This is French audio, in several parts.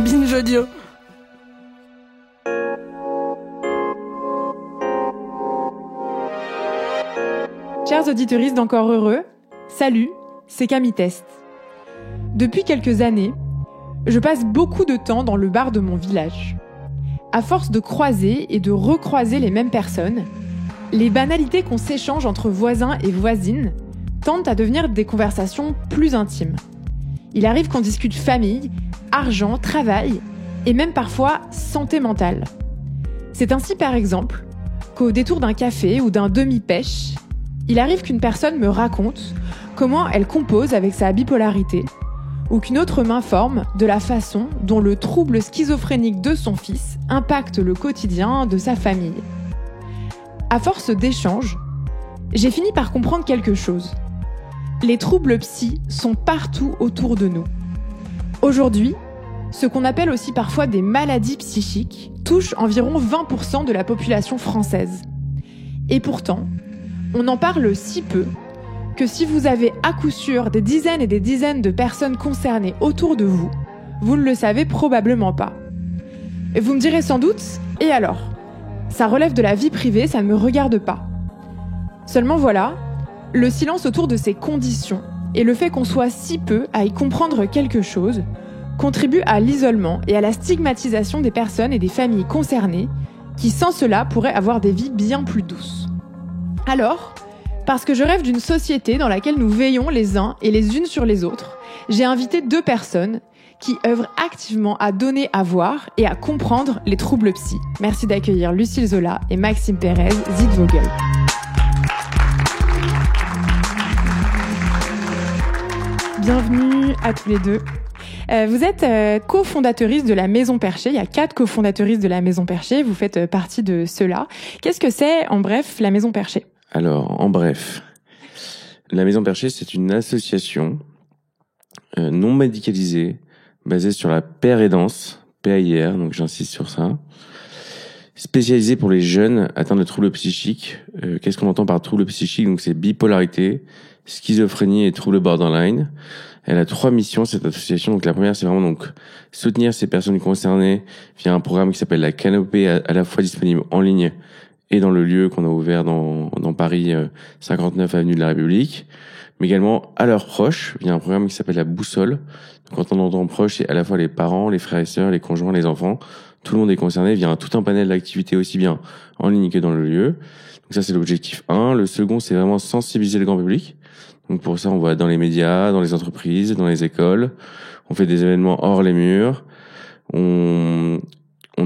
Binge audio. Chers auditeuristes d'Encore Heureux, salut, c'est Camille Test. Depuis quelques années, je passe beaucoup de temps dans le bar de mon village. À force de croiser et de recroiser les mêmes personnes, les banalités qu'on s'échange entre voisins et voisines tendent à devenir des conversations plus intimes. Il arrive qu'on discute famille, argent, travail et même parfois santé mentale. C'est ainsi par exemple qu'au détour d'un café ou d'un demi-pêche, il arrive qu'une personne me raconte comment elle compose avec sa bipolarité ou qu'une autre m'informe de la façon dont le trouble schizophrénique de son fils impacte le quotidien de sa famille. À force d'échanges, j'ai fini par comprendre quelque chose. Les troubles psy sont partout autour de nous. Aujourd'hui, ce qu'on appelle aussi parfois des maladies psychiques touchent environ 20% de la population française. Et pourtant, on en parle si peu que si vous avez à coup sûr des dizaines et des dizaines de personnes concernées autour de vous, vous ne le savez probablement pas. Et vous me direz sans doute, et alors ? Ça relève de la vie privée, ça ne me regarde pas. Seulement voilà, le silence autour de ces conditions et le fait qu'on soit si peu à y comprendre quelque chose contribue à l'isolement et à la stigmatisation des personnes et des familles concernées qui, sans cela, pourraient avoir des vies bien plus douces. Alors, parce que je rêve d'une société dans laquelle nous veillons les uns et les unes sur les autres, j'ai invité 2 personnes qui œuvrent activement à donner à voir et à comprendre les troubles psy. Merci d'accueillir Lucille Zola et Maxime Pérez, Zitvogel. Bienvenue à tous les deux. Vous êtes cofondatrice de la Maison Perchée. Il y a 4 cofondatrices de la Maison Perchée. Vous faites partie de ceux-là. Qu'est-ce que c'est, en bref, la Maison Perchée ? Alors, en bref, la Maison Perchée, c'est une association non médicalisée basée sur la pair-aidance, PAIR, donc j'insiste sur ça, spécialisée pour les jeunes atteints de troubles psychiques. Qu'est-ce qu'on entend par troubles psychiques ? Donc c'est bipolarité, schizophrénie et troubles borderline. Elle a 3 missions, cette association. Donc la première, c'est vraiment donc soutenir ces personnes concernées via un programme qui s'appelle la Canopée, à la fois disponible en ligne et dans le lieu qu'on a ouvert dans Paris, 59 avenue de la République, mais également à leurs proches via un programme qui s'appelle la Boussole. Donc quand on entend proches, c'est à la fois les parents, les frères et sœurs, les conjoints, les enfants. Tout le monde est concerné via tout un panel d'activités aussi bien en ligne que dans le lieu. Donc ça, c'est l'objectif 1. Le second, c'est vraiment sensibiliser le grand public. Donc pour ça, on va dans les médias, dans les entreprises, dans les écoles. On fait des événements hors les murs. On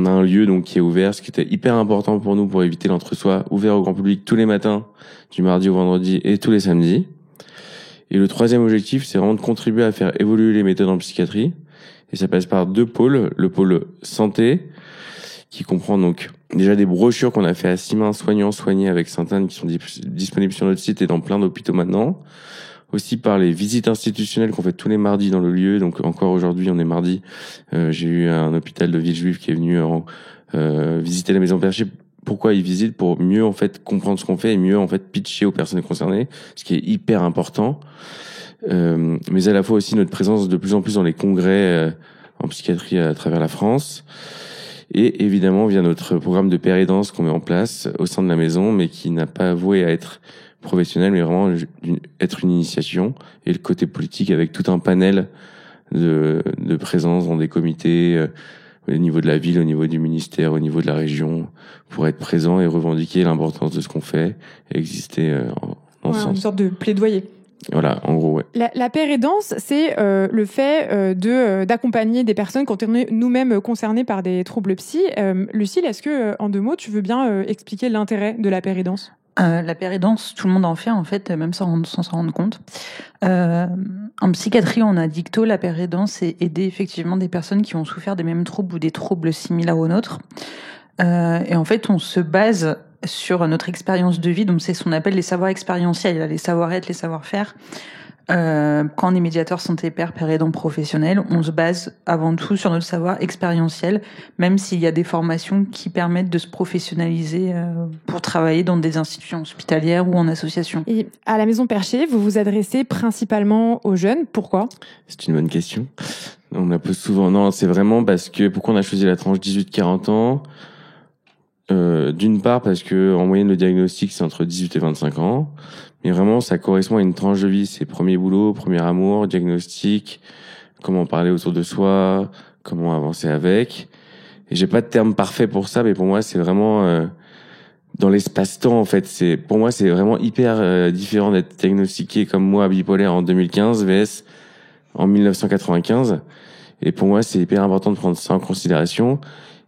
a un lieu donc qui est ouvert, ce qui était hyper important pour nous pour éviter l'entre-soi, ouvert au grand public tous les matins, du mardi au vendredi et tous les samedis. Et le troisième objectif, c'est vraiment de contribuer à faire évoluer les méthodes en psychiatrie. Et ça passe par 2 pôles. Le pôle santé, qui comprend donc déjà des brochures qu'on a fait à 6 mains soignants soignés avec Sainte-Anne qui sont disponibles sur notre site et dans plein d'hôpitaux maintenant. Aussi par les visites institutionnelles qu'on fait tous les mardis dans le lieu. Donc encore aujourd'hui, on est mardi. J'ai eu un hôpital de Villejuif qui est venu visiter la Maison Perchée. Pourquoi ils visitent ? Pour mieux en fait comprendre ce qu'on fait et mieux en fait pitcher aux personnes concernées, ce qui est hyper important. Mais à la fois aussi notre présence de plus en plus dans les congrès en psychiatrie à travers la France. Et évidemment via notre programme de pair-aidance qu'on met en place au sein de la maison, mais qui n'a pas voué à être professionnel, mais vraiment être une initiation, et le côté politique avec tout un panel de présence dans des comités au niveau de la ville, au niveau du ministère, au niveau de la région, pour être présent et revendiquer l'importance de ce qu'on fait et exister dans ce sens. Une sorte de plaidoyer. Voilà, en gros, ouais. La pair-aidance, c'est le fait d'accompagner des personnes quand on est nous-mêmes concernés par des troubles psy. Lucille, est-ce que, en 2 mots, tu veux bien expliquer l'intérêt de la pair-aidance ? La pair-aidance, tout le monde en fait, même sans s'en rendre compte. En psychiatrie, on a dicto, la pair-aidance, c'est aider effectivement des personnes qui ont souffert des mêmes troubles ou des troubles similaires aux nôtres. Et en fait, on se base sur notre expérience de vie, donc c'est ce qu'on appelle les savoirs expérientiels, les savoir-être, les savoir-faire. Quand on est médiateur santé père aidant professionnel, on se base avant tout sur notre savoir expérientiel, même s'il y a des formations qui permettent de se professionnaliser pour travailler dans des institutions hospitalières ou en association. Et à la Maison Perchée, vous vous adressez principalement aux jeunes. Pourquoi ? C'est une bonne question. On la pose souvent. Non, c'est vraiment parce que pourquoi on a choisi la tranche 18-40 ans. D'une part parce que en moyenne le diagnostic c'est entre 18 et 25 ans, mais vraiment ça correspond à une tranche de vie, c'est premier boulot, premier amour, diagnostic, comment parler autour de soi, comment avancer avec. Et j'ai pas de terme parfait pour ça, mais pour moi c'est vraiment dans l'espace-temps en fait. C'est pour moi c'est vraiment hyper différent d'être diagnostiqué comme moi bipolaire en 2015 vs en 1995. Et pour moi c'est hyper important de prendre ça en considération.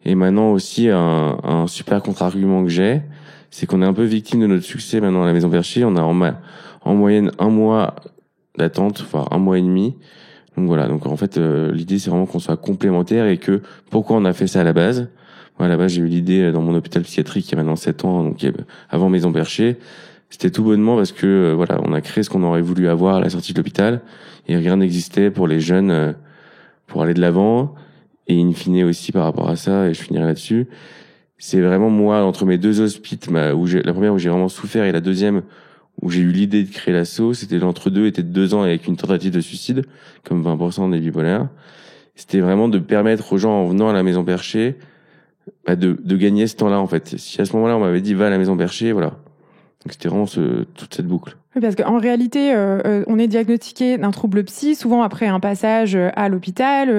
Et maintenant aussi, un super contre-argument que j'ai, c'est qu'on est un peu victime de notre succès maintenant à la Maison Perchée. On a en moyenne 1 mois d'attente, voire 1 mois et demi. Donc voilà, donc en fait, l'idée c'est vraiment qu'on soit complémentaires et que pourquoi on a fait ça à la base. Moi, à la base, j'ai eu l'idée dans mon hôpital psychiatrique il y a maintenant 7 ans, donc avant Maison Perchée. C'était tout bonnement parce que voilà, on a créé ce qu'on aurait voulu avoir à la sortie de l'hôpital et rien n'existait pour les jeunes pour aller de l'avant. Et in fine aussi par rapport à ça, et je finirai là-dessus, c'est vraiment moi, entre mes 2 hospites, la première où j'ai vraiment souffert et la deuxième où j'ai eu l'idée de créer l'asso, c'était l'entre-deux, était de 2 ans avec une tentative de suicide, comme 20% des bipolaires. C'était vraiment de permettre aux gens en venant à la Maison Perchée, de gagner ce temps-là en fait. Si à ce moment-là on m'avait dit va à la Maison Perchée, voilà. Donc c'était vraiment toute cette boucle. Oui, parce qu'en réalité, on est diagnostiqué d'un trouble psy, souvent après un passage à l'hôpital.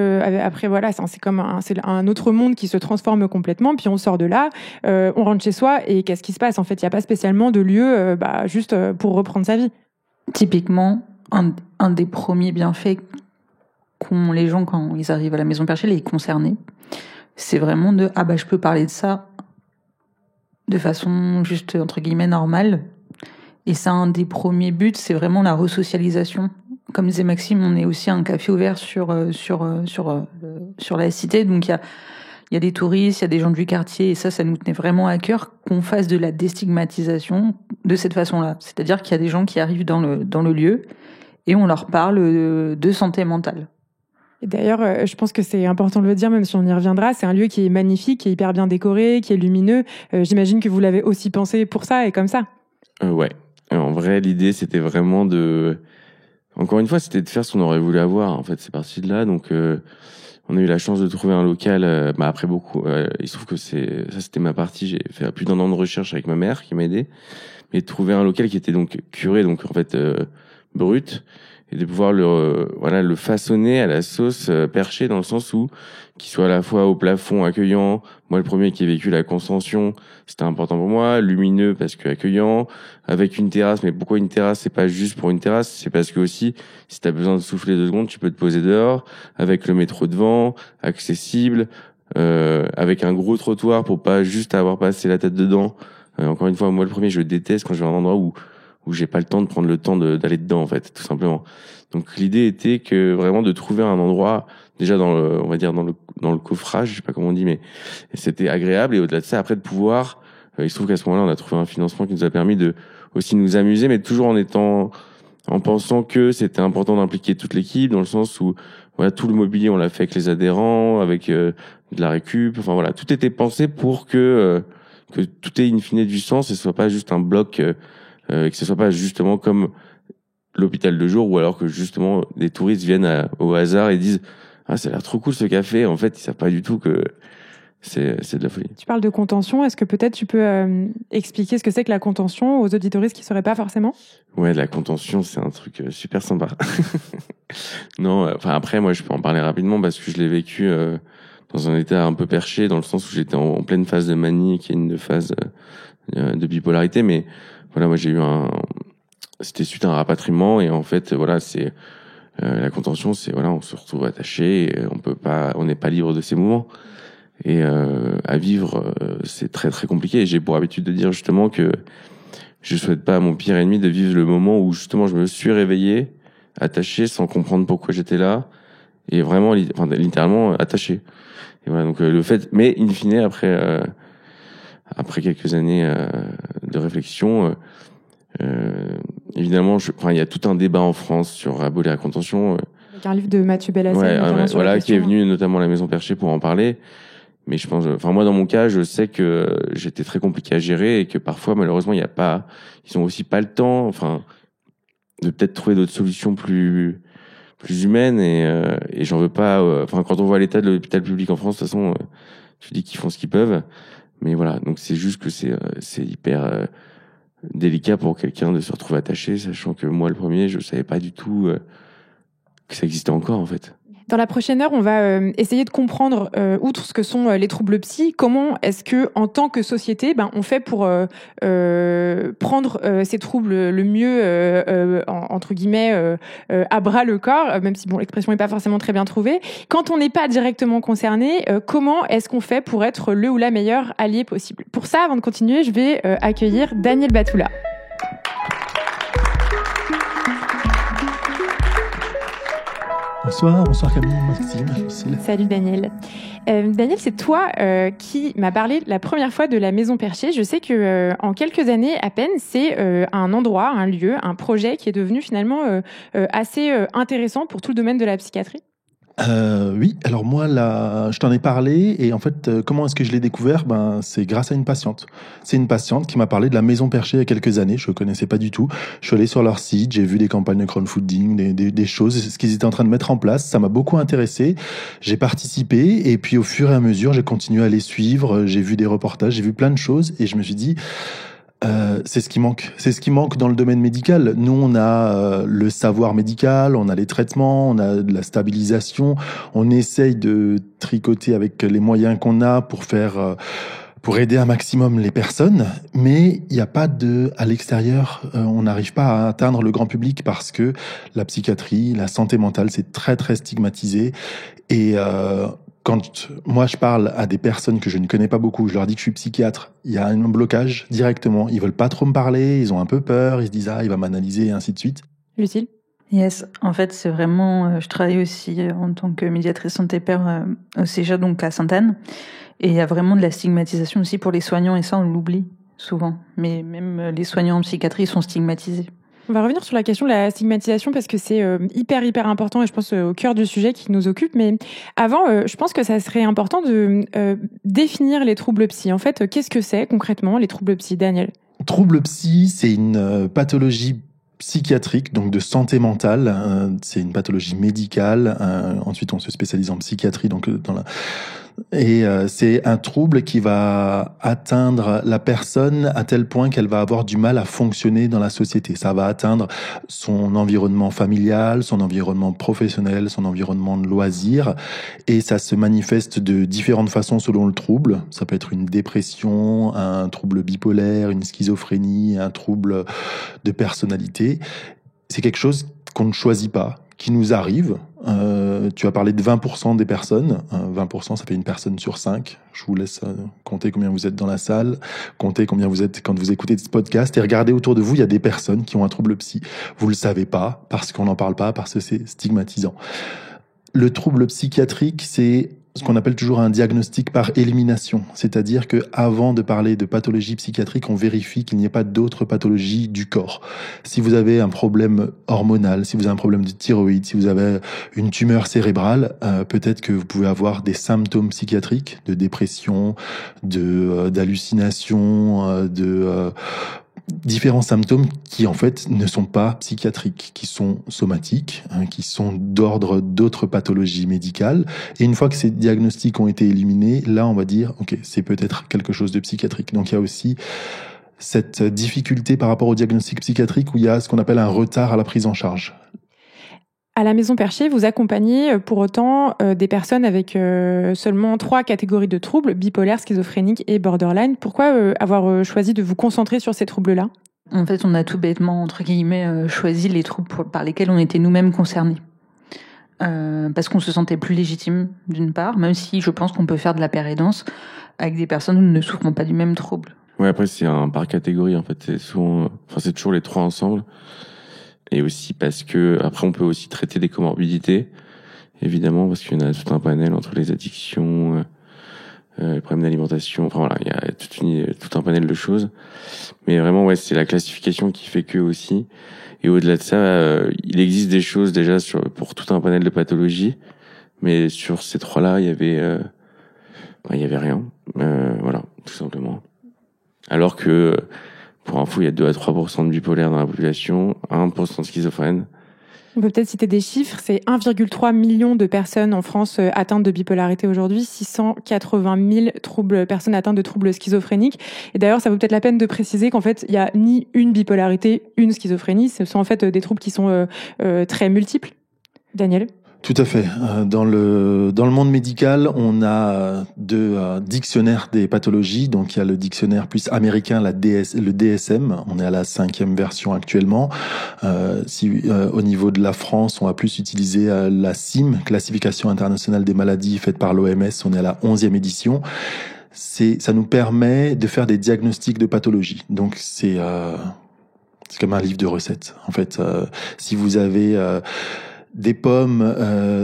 Après, voilà, c'est comme c'est un autre monde qui se transforme complètement. Puis on sort de là, on rentre chez soi, et qu'est-ce qui se passe ? En fait, il n'y a pas spécialement de lieu juste pour reprendre sa vie. Typiquement, un des premiers bienfaits qu'ont les gens quand ils arrivent à la Maison Perchée, les concernés, c'est vraiment je peux parler de ça de façon juste entre guillemets normale. Et ça, un des premiers buts, c'est vraiment la resocialisation. Comme disait Maxime, on est aussi un café ouvert sur la cité. Donc, il y a des touristes, il y a des gens du quartier. Et ça nous tenait vraiment à cœur qu'on fasse de la déstigmatisation de cette façon-là. C'est-à-dire qu'il y a des gens qui arrivent dans le lieu et on leur parle de santé mentale. Et d'ailleurs, je pense que c'est important de le dire, même si on y reviendra, c'est un lieu qui est magnifique, qui est hyper bien décoré, qui est lumineux. J'imagine que vous l'avez aussi pensé pour ça et comme ça. Ouais. En vrai, l'idée, c'était vraiment encore une fois, c'était de faire ce qu'on aurait voulu avoir. En fait, c'est parti de là. Donc, on a eu la chance de trouver un local. Après beaucoup, il se trouve que c'était ma partie. J'ai fait plus d'1 an de recherche avec ma mère qui m'a aidé. Mais de trouver un local qui était donc curé, donc en fait brut, et de pouvoir le façonner à la sauce Perchée, dans le sens où qu'il soit à la fois au plafond accueillant. Moi, le premier qui ai vécu la Constention, c'était important pour moi. Lumineux parce que accueillant, avec une terrasse. Mais pourquoi une terrasse ? C'est pas juste pour une terrasse, c'est parce que aussi, si t'as besoin de souffler 2 secondes, tu peux te poser dehors, avec le métro devant, accessible, avec un gros trottoir pour pas juste avoir passé la tête dedans. Encore une fois, moi, le premier, je déteste quand je vais à un endroit où j'ai pas le temps de prendre le temps d'aller dedans, en fait, tout simplement. Donc, l'idée était que vraiment de trouver un endroit, déjà on va dire dans le coffrage, je sais pas comment on dit, mais c'était agréable. Et au-delà de ça, après, de pouvoir, il se trouve qu'à ce moment-là, on a trouvé un financement qui nous a permis de aussi nous amuser, mais toujours en pensant que c'était important d'impliquer toute l'équipe, dans le sens où, voilà, tout le mobilier, on l'a fait avec les adhérents, avec de la récup. Enfin, voilà, tout était pensé pour que tout ait in fine du sens et ce soit pas juste un bloc, et que ce soit pas justement comme l'hôpital de jour, ou alors que justement des touristes viennent au hasard et disent ah, ça a l'air trop cool ce café. En fait, ils savent pas du tout que c'est de la folie. Tu parles de contention. Est-ce que peut-être tu peux expliquer ce que c'est que la contention aux auditoristes qui ne sauraient pas forcément ? Ouais, la contention, c'est un truc super sympa. Non, enfin après, moi, je peux en parler rapidement parce que je l'ai vécu dans un état un peu perché, dans le sens où j'étais en pleine phase de manie, qui est une phase de bipolarité. Mais voilà, moi, c'était suite à un rapatriement, et en fait, voilà, c'est la contention, c'est voilà, on se retrouve attaché, et on n'est pas libre de ses mouvements. Et à vivre, c'est très très compliqué. Et j'ai pour habitude de dire justement que je souhaite pas à mon pire ennemi de vivre le moment où justement je me suis réveillé, attaché, sans comprendre pourquoi j'étais là, et vraiment, littéralement attaché. Et voilà, donc le fait, mais in fine, après quelques années de réflexion, évidemment, il y a tout un débat en France sur abolir la contention. Avec un livre de Mathieu Bellassel, voilà, qui est venu notamment à la Maison Perchée pour en parler. Mais je pense, moi, dans mon cas, je sais que j'étais très compliqué à gérer et que parfois, malheureusement, ils ont aussi pas le temps, de peut-être trouver d'autres solutions plus humaines et j'en veux pas, quand on voit l'état de l'hôpital public en France, de toute façon, tu dis qu'ils font ce qu'ils peuvent. Mais voilà, donc c'est juste que c'est hyper délicat pour quelqu'un de se retrouver attaché, sachant que moi, le premier, je savais pas du tout que ça existait encore, en fait. Dans la prochaine heure, on va essayer de comprendre, outre ce que sont les troubles psy, comment est-ce que, en tant que société, on fait pour prendre ces troubles le mieux, entre guillemets, à bras le corps, même si l'expression n'est pas forcément très bien trouvée. Quand on n'est pas directement concerné, comment est-ce qu'on fait pour être le ou la meilleure allié possible? Pour ça, avant de continuer, je vais accueillir Daniel Batoula. Bonsoir Camille, Maxime, Lucille. Salut Daniel. Daniel, c'est toi qui m'as parlé la première fois de la Maison Perchée. Je sais que en quelques années à peine, c'est un endroit, un lieu, un projet qui est devenu finalement assez intéressant pour tout le domaine de la psychiatrie. Oui, alors moi, là, je t'en ai parlé et en fait, comment est-ce que je l'ai découvert? C'est grâce à une patiente. C'est une patiente qui m'a parlé de la Maison Perchée il y a quelques années. Je connaissais pas du tout. Je suis allé sur leur site, j'ai vu des campagnes de crowdfunding, des choses, ce qu'ils étaient en train de mettre en place. Ça m'a beaucoup intéressé. J'ai participé et puis au fur et à mesure, j'ai continué à les suivre. J'ai vu des reportages, j'ai vu plein de choses et je me suis dit, c'est ce qui manque. C'est ce qui manque dans le domaine médical. Nous, on a le savoir médical, on a les traitements, on a de la stabilisation. On essaye de tricoter avec les moyens qu'on a pour aider un maximum les personnes. Mais il n'y a pas à l'extérieur, on n'arrive pas à atteindre le grand public parce que la psychiatrie, la santé mentale, c'est très, très stigmatisé. Et, quand moi je parle à des personnes que je ne connais pas beaucoup, je leur dis que je suis psychiatre, il y a un blocage directement. Ils veulent pas trop me parler, ils ont un peu peur, ils se disent il va m'analyser et ainsi de suite. Lucille? Yes, en fait c'est vraiment, je travaille aussi en tant que médiatrice santé-père au CEJA, donc à Sainte-Anne, et il y a vraiment de la stigmatisation aussi pour les soignants et ça on l'oublie souvent. Mais même les soignants en psychiatrie sont stigmatisés. On va revenir sur la question de la stigmatisation parce que c'est hyper important et je pense au cœur du sujet qui nous occupe. Mais avant, je pense que ça serait important de définir les troubles psy. En fait, qu'est-ce que c'est concrètement les troubles psy, Daniel? Troubles psy, c'est une pathologie psychiatrique, donc de santé mentale. C'est une pathologie médicale. Ensuite, on se spécialise en psychiatrie, donc et c'est un trouble qui va atteindre la personne à tel point qu'elle va avoir du mal à fonctionner dans la société. Ça va atteindre son environnement familial, son environnement professionnel, son environnement de loisirs, et ça se manifeste de différentes façons selon le trouble. Ça peut être une dépression, un trouble bipolaire, une schizophrénie, un trouble de personnalité. C'est quelque chose qu'on ne choisit pas, qui nous arrive. Tu as parlé de 20% des personnes. 20%, ça fait une personne sur 5. Je vous laisse compter combien vous êtes dans la salle, compter combien vous êtes quand vous écoutez ce podcast et regardez autour de vous, il y a des personnes qui ont un trouble psy. Vous le savez pas parce qu'on n'en parle pas, parce que c'est stigmatisant. Le trouble psychiatrique, c'est ce qu'on appelle toujours un diagnostic par élimination. C'est-à-dire que avant de parler de pathologie psychiatrique, on vérifie qu'il n'y ait pas d'autres pathologies du corps. Si vous avez un problème hormonal, si vous avez un problème de thyroïde, si vous avez une tumeur cérébrale, peut-être que vous pouvez avoir des symptômes psychiatriques, de dépression, d'hallucination, différents symptômes qui en fait ne sont pas psychiatriques, qui sont somatiques, qui sont d'ordre d'autres pathologies médicales. Et une fois que ces diagnostics ont été éliminés, là on va dire ok, c'est peut-être quelque chose de psychiatrique. Donc il y a aussi cette difficulté par rapport au diagnostic psychiatrique où il y a ce qu'on appelle un retard à la prise en charge. À la Maison Perchée, vous accompagnez pour autant des personnes avec seulement 3 catégories de troubles, bipolaire, schizophrénique et borderline. Pourquoi avoir choisi de vous concentrer sur ces troubles-là? En fait, on a tout bêtement, entre guillemets, choisi les troubles par lesquels on était nous-mêmes concernés. Parce qu'on se sentait plus légitime, d'une part, même si je pense qu'on peut faire de la pérédance avec des personnes qui ne souffrent pas du même trouble. Ouais, après, c'est un par catégorie, en fait. C'est toujours les 3 ensemble. Et aussi parce que, après, on peut aussi traiter des comorbidités, évidemment, parce qu'il y en a tout un panel entre les addictions, les problèmes d'alimentation. Enfin voilà, il y a tout un panel de choses. Mais vraiment, ouais, c'est la classification qui fait que aussi. Et au-delà de ça, il existe des choses déjà pour tout un panel de pathologies. Mais sur ces trois-là, il y avait rien. Voilà, tout simplement. Alors que, pour info, il y a 2 à 3% de bipolaires dans la population, 1% de schizophrènes. On peut peut-être citer des chiffres. C'est 1,3 million de personnes en France atteintes de bipolarité aujourd'hui, 680 000 personnes atteintes de troubles schizophréniques. Et d'ailleurs, ça vaut peut-être la peine de préciser qu'en fait, il n'y a ni une bipolarité, une schizophrénie. Ce sont en fait des troubles qui sont très multiples. Daniel ? Tout à fait. Dans le monde médical, on a 2 dictionnaires des pathologies. Donc, il y a le dictionnaire plus américain, le DSM. On est à la 5e version actuellement. Au niveau de la France, on va plus utiliser la CIM, Classification internationale des maladies, faite par l'OMS. On est à la 11e édition. Ça nous permet de faire des diagnostics de pathologie. Donc, c'est comme un livre de recettes. En fait, si vous avez des pommes,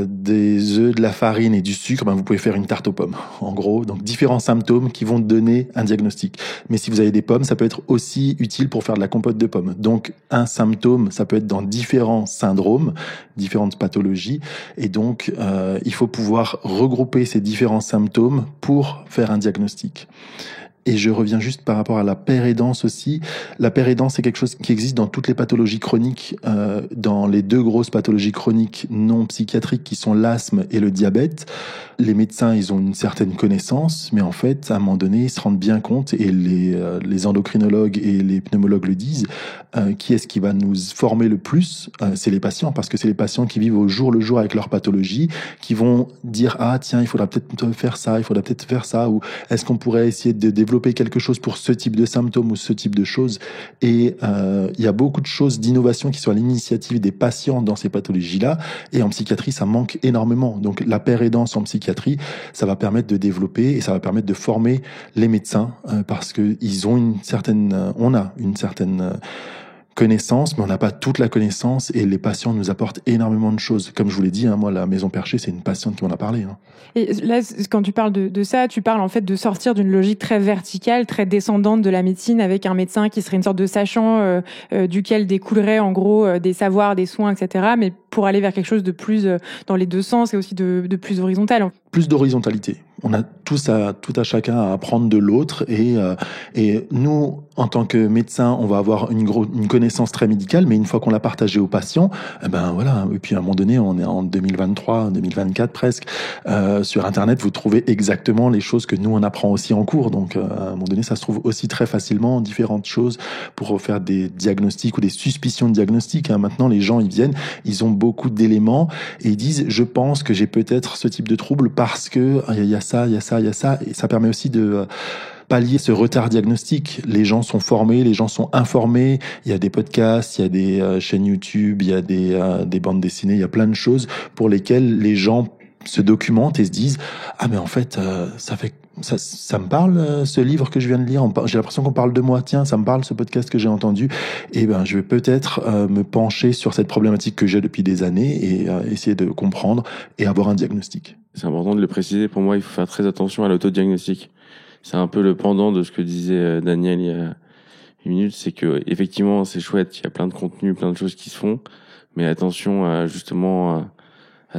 des œufs, de la farine et du sucre, vous pouvez faire une tarte aux pommes. En gros, donc différents symptômes qui vont donner un diagnostic. Mais si vous avez des pommes, ça peut être aussi utile pour faire de la compote de pommes. Donc un symptôme, ça peut être dans différents syndromes, différentes pathologies. Et donc, il faut pouvoir regrouper ces différents symptômes pour faire un diagnostic. Et je reviens juste par rapport à la pérédance aussi. La pérédance, c'est quelque chose qui existe dans toutes les pathologies chroniques, dans les 2 grosses pathologies chroniques non psychiatriques qui sont l'asthme et le diabète. Les médecins, ils ont une certaine connaissance, mais en fait, à un moment donné, ils se rendent bien compte, et les endocrinologues et les pneumologues le disent, qui est-ce qui va nous former le plus? C'est les patients, parce que c'est les patients qui vivent au jour le jour avec leur pathologie, qui vont dire, ah tiens, il faudra peut-être faire ça, ou est-ce qu'on pourrait essayer de développer quelque chose pour ce type de symptômes ou ce type de choses. Et il y a beaucoup de choses d'innovation qui sont à l'initiative des patients dans ces pathologies-là. Et en psychiatrie, ça manque énormément. Donc la pérédance en psychiatrie, ça va permettre de développer et ça va permettre de former les médecins parce que on a une certaine connaissance, mais on n'a pas toute la connaissance, et les patients nous apportent énormément de choses. Comme je vous l'ai dit, moi, la Maison Perchée, c'est une patiente qui m'en a parlé. Et là, quand tu parles de ça, tu parles en fait de sortir d'une logique très verticale, très descendante de la médecine, avec un médecin qui serait une sorte de sachant duquel découlerait en gros des savoirs, des soins, etc. Mais pour aller vers quelque chose de plus dans les 2 sens et aussi de plus horizontal. Plus d'horizontalité. On a tout à chacun à apprendre de l'autre, et nous, en tant que médecins, on va avoir une connaissance très médicale, mais une fois qu'on l'a partagée aux patients, voilà. Et puis à un moment donné, on est en 2023, 2024 presque. Sur Internet, vous trouvez exactement les choses que nous on apprend aussi en cours. Donc à un moment donné, ça se trouve aussi très facilement, différentes choses pour faire des diagnostics ou des suspicions de diagnostics. Maintenant, les gens ils viennent, ils ont beaucoup d'éléments et ils disent, je pense que j'ai peut-être ce type de trouble parce que il y a ça, et ça permet aussi de pallier ce retard diagnostique. Les gens sont formés, les gens sont informés, il y a des podcasts, il y a des chaînes YouTube, il y a des bandes dessinées, il y a plein de choses pour lesquelles les gens se documentent et se disent, ah mais en fait ça me parle, ce livre que je viens de lire, j'ai l'impression qu'on parle de moi, tiens, ça me parle, ce podcast que j'ai entendu, et je vais peut-être me pencher sur cette problématique que j'ai depuis des années et essayer de comprendre et avoir un diagnostic. C'est important de le préciser, pour moi il faut faire très attention à l'autodiagnostic. C'est un peu le pendant de ce que disait Daniel il y a une minute, c'est que effectivement c'est chouette, il y a plein de contenus, plein de choses qui se font, mais attention à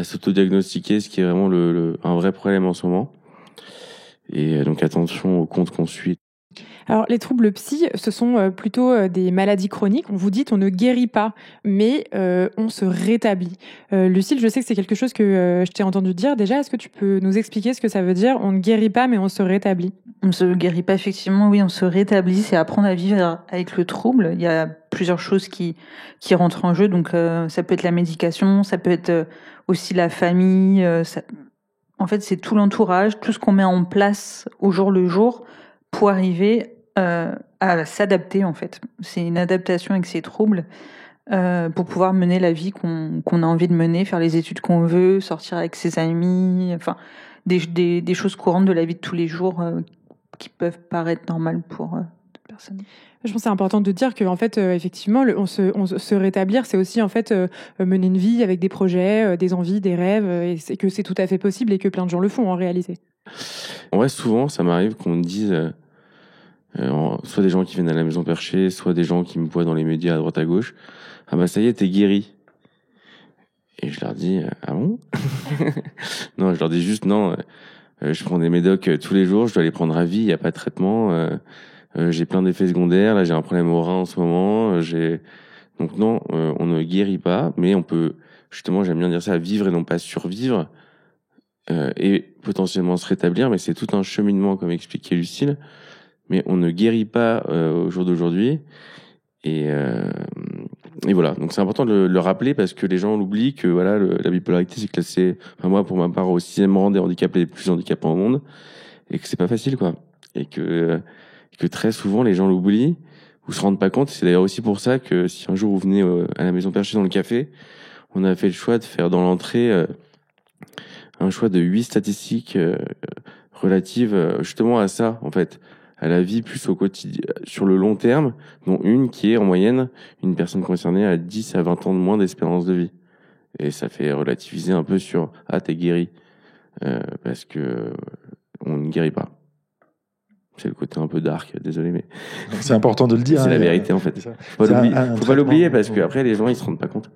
s'autodiagnostiquer, ce qui est vraiment un vrai problème en ce moment. Et donc attention aux comptes qu'on suit. Alors les troubles psy, ce sont plutôt des maladies chroniques. On vous dit on ne guérit pas, mais on se rétablit. Lucille, je sais que c'est quelque chose que je t'ai entendu dire déjà. Est-ce que tu peux nous expliquer ce que ça veut dire? On ne guérit pas, mais on se rétablit. On ne se guérit pas, effectivement, oui, on se rétablit. C'est apprendre à vivre avec le trouble. Il y a plusieurs choses qui rentrent en jeu. Donc ça peut être la médication, ça peut être aussi la famille. En fait, c'est tout l'entourage, tout ce qu'on met en place au jour le jour pour arriver à s'adapter, en fait. C'est une adaptation avec ces troubles pour pouvoir mener la vie qu'on a envie de mener, faire les études qu'on veut, sortir avec ses amis, enfin des choses courantes de la vie de tous les jours qui peuvent paraître normales pour d'autres personnes. Je pense que c'est important de dire que, en fait, effectivement, on se rétablir, c'est aussi en fait mener une vie avec des projets, des envies, des rêves, et c'est que c'est tout à fait possible et que plein de gens le font en réalité. En vrai, souvent, ça m'arrive qu'on me dise, soit des gens qui viennent à la Maison Perchée, soit des gens qui me voient dans les médias à droite à gauche. Ah bah ça y est, t'es guéri. Et je leur dis, ah bon? Non, je leur dis juste non. Je prends des médocs tous les jours, je dois les prendre à vie, il y a pas de traitement. J'ai plein d'effets secondaires. Là, j'ai un problème au rein en ce moment. Donc non, on ne guérit pas, mais on peut justement, j'aime bien dire ça, vivre et non pas survivre. Et potentiellement se rétablir, mais c'est tout un cheminement, comme expliquait Lucille. Mais on ne guérit pas au jour d'aujourd'hui. Et voilà, donc c'est important de le rappeler parce que les gens l'oublient que voilà, la bipolarité c'est classé, enfin moi pour ma part au 6e rang des handicaps les plus handicapants au monde, et que c'est pas facile quoi, et que très souvent les gens l'oublient ou se rendent pas compte. C'est d'ailleurs aussi pour ça que si un jour vous venez à la Maison Perchée dans le café, on a fait le choix de faire dans l'entrée un choix de 8 statistiques relatives justement à ça en fait, à la vie plus au quotidien, sur le long terme, dont une qui est en moyenne, une personne concernée a 10 à 20 ans de moins d'espérance de vie. Et ça fait relativiser un peu sur « Ah, t'es guéri », parce que on ne guérit pas. C'est le côté un peu dark, désolé, mais c'est important de le dire. C'est la vérité en fait. Faut pas l'oublier parce que après les gens ils se rendent pas compte.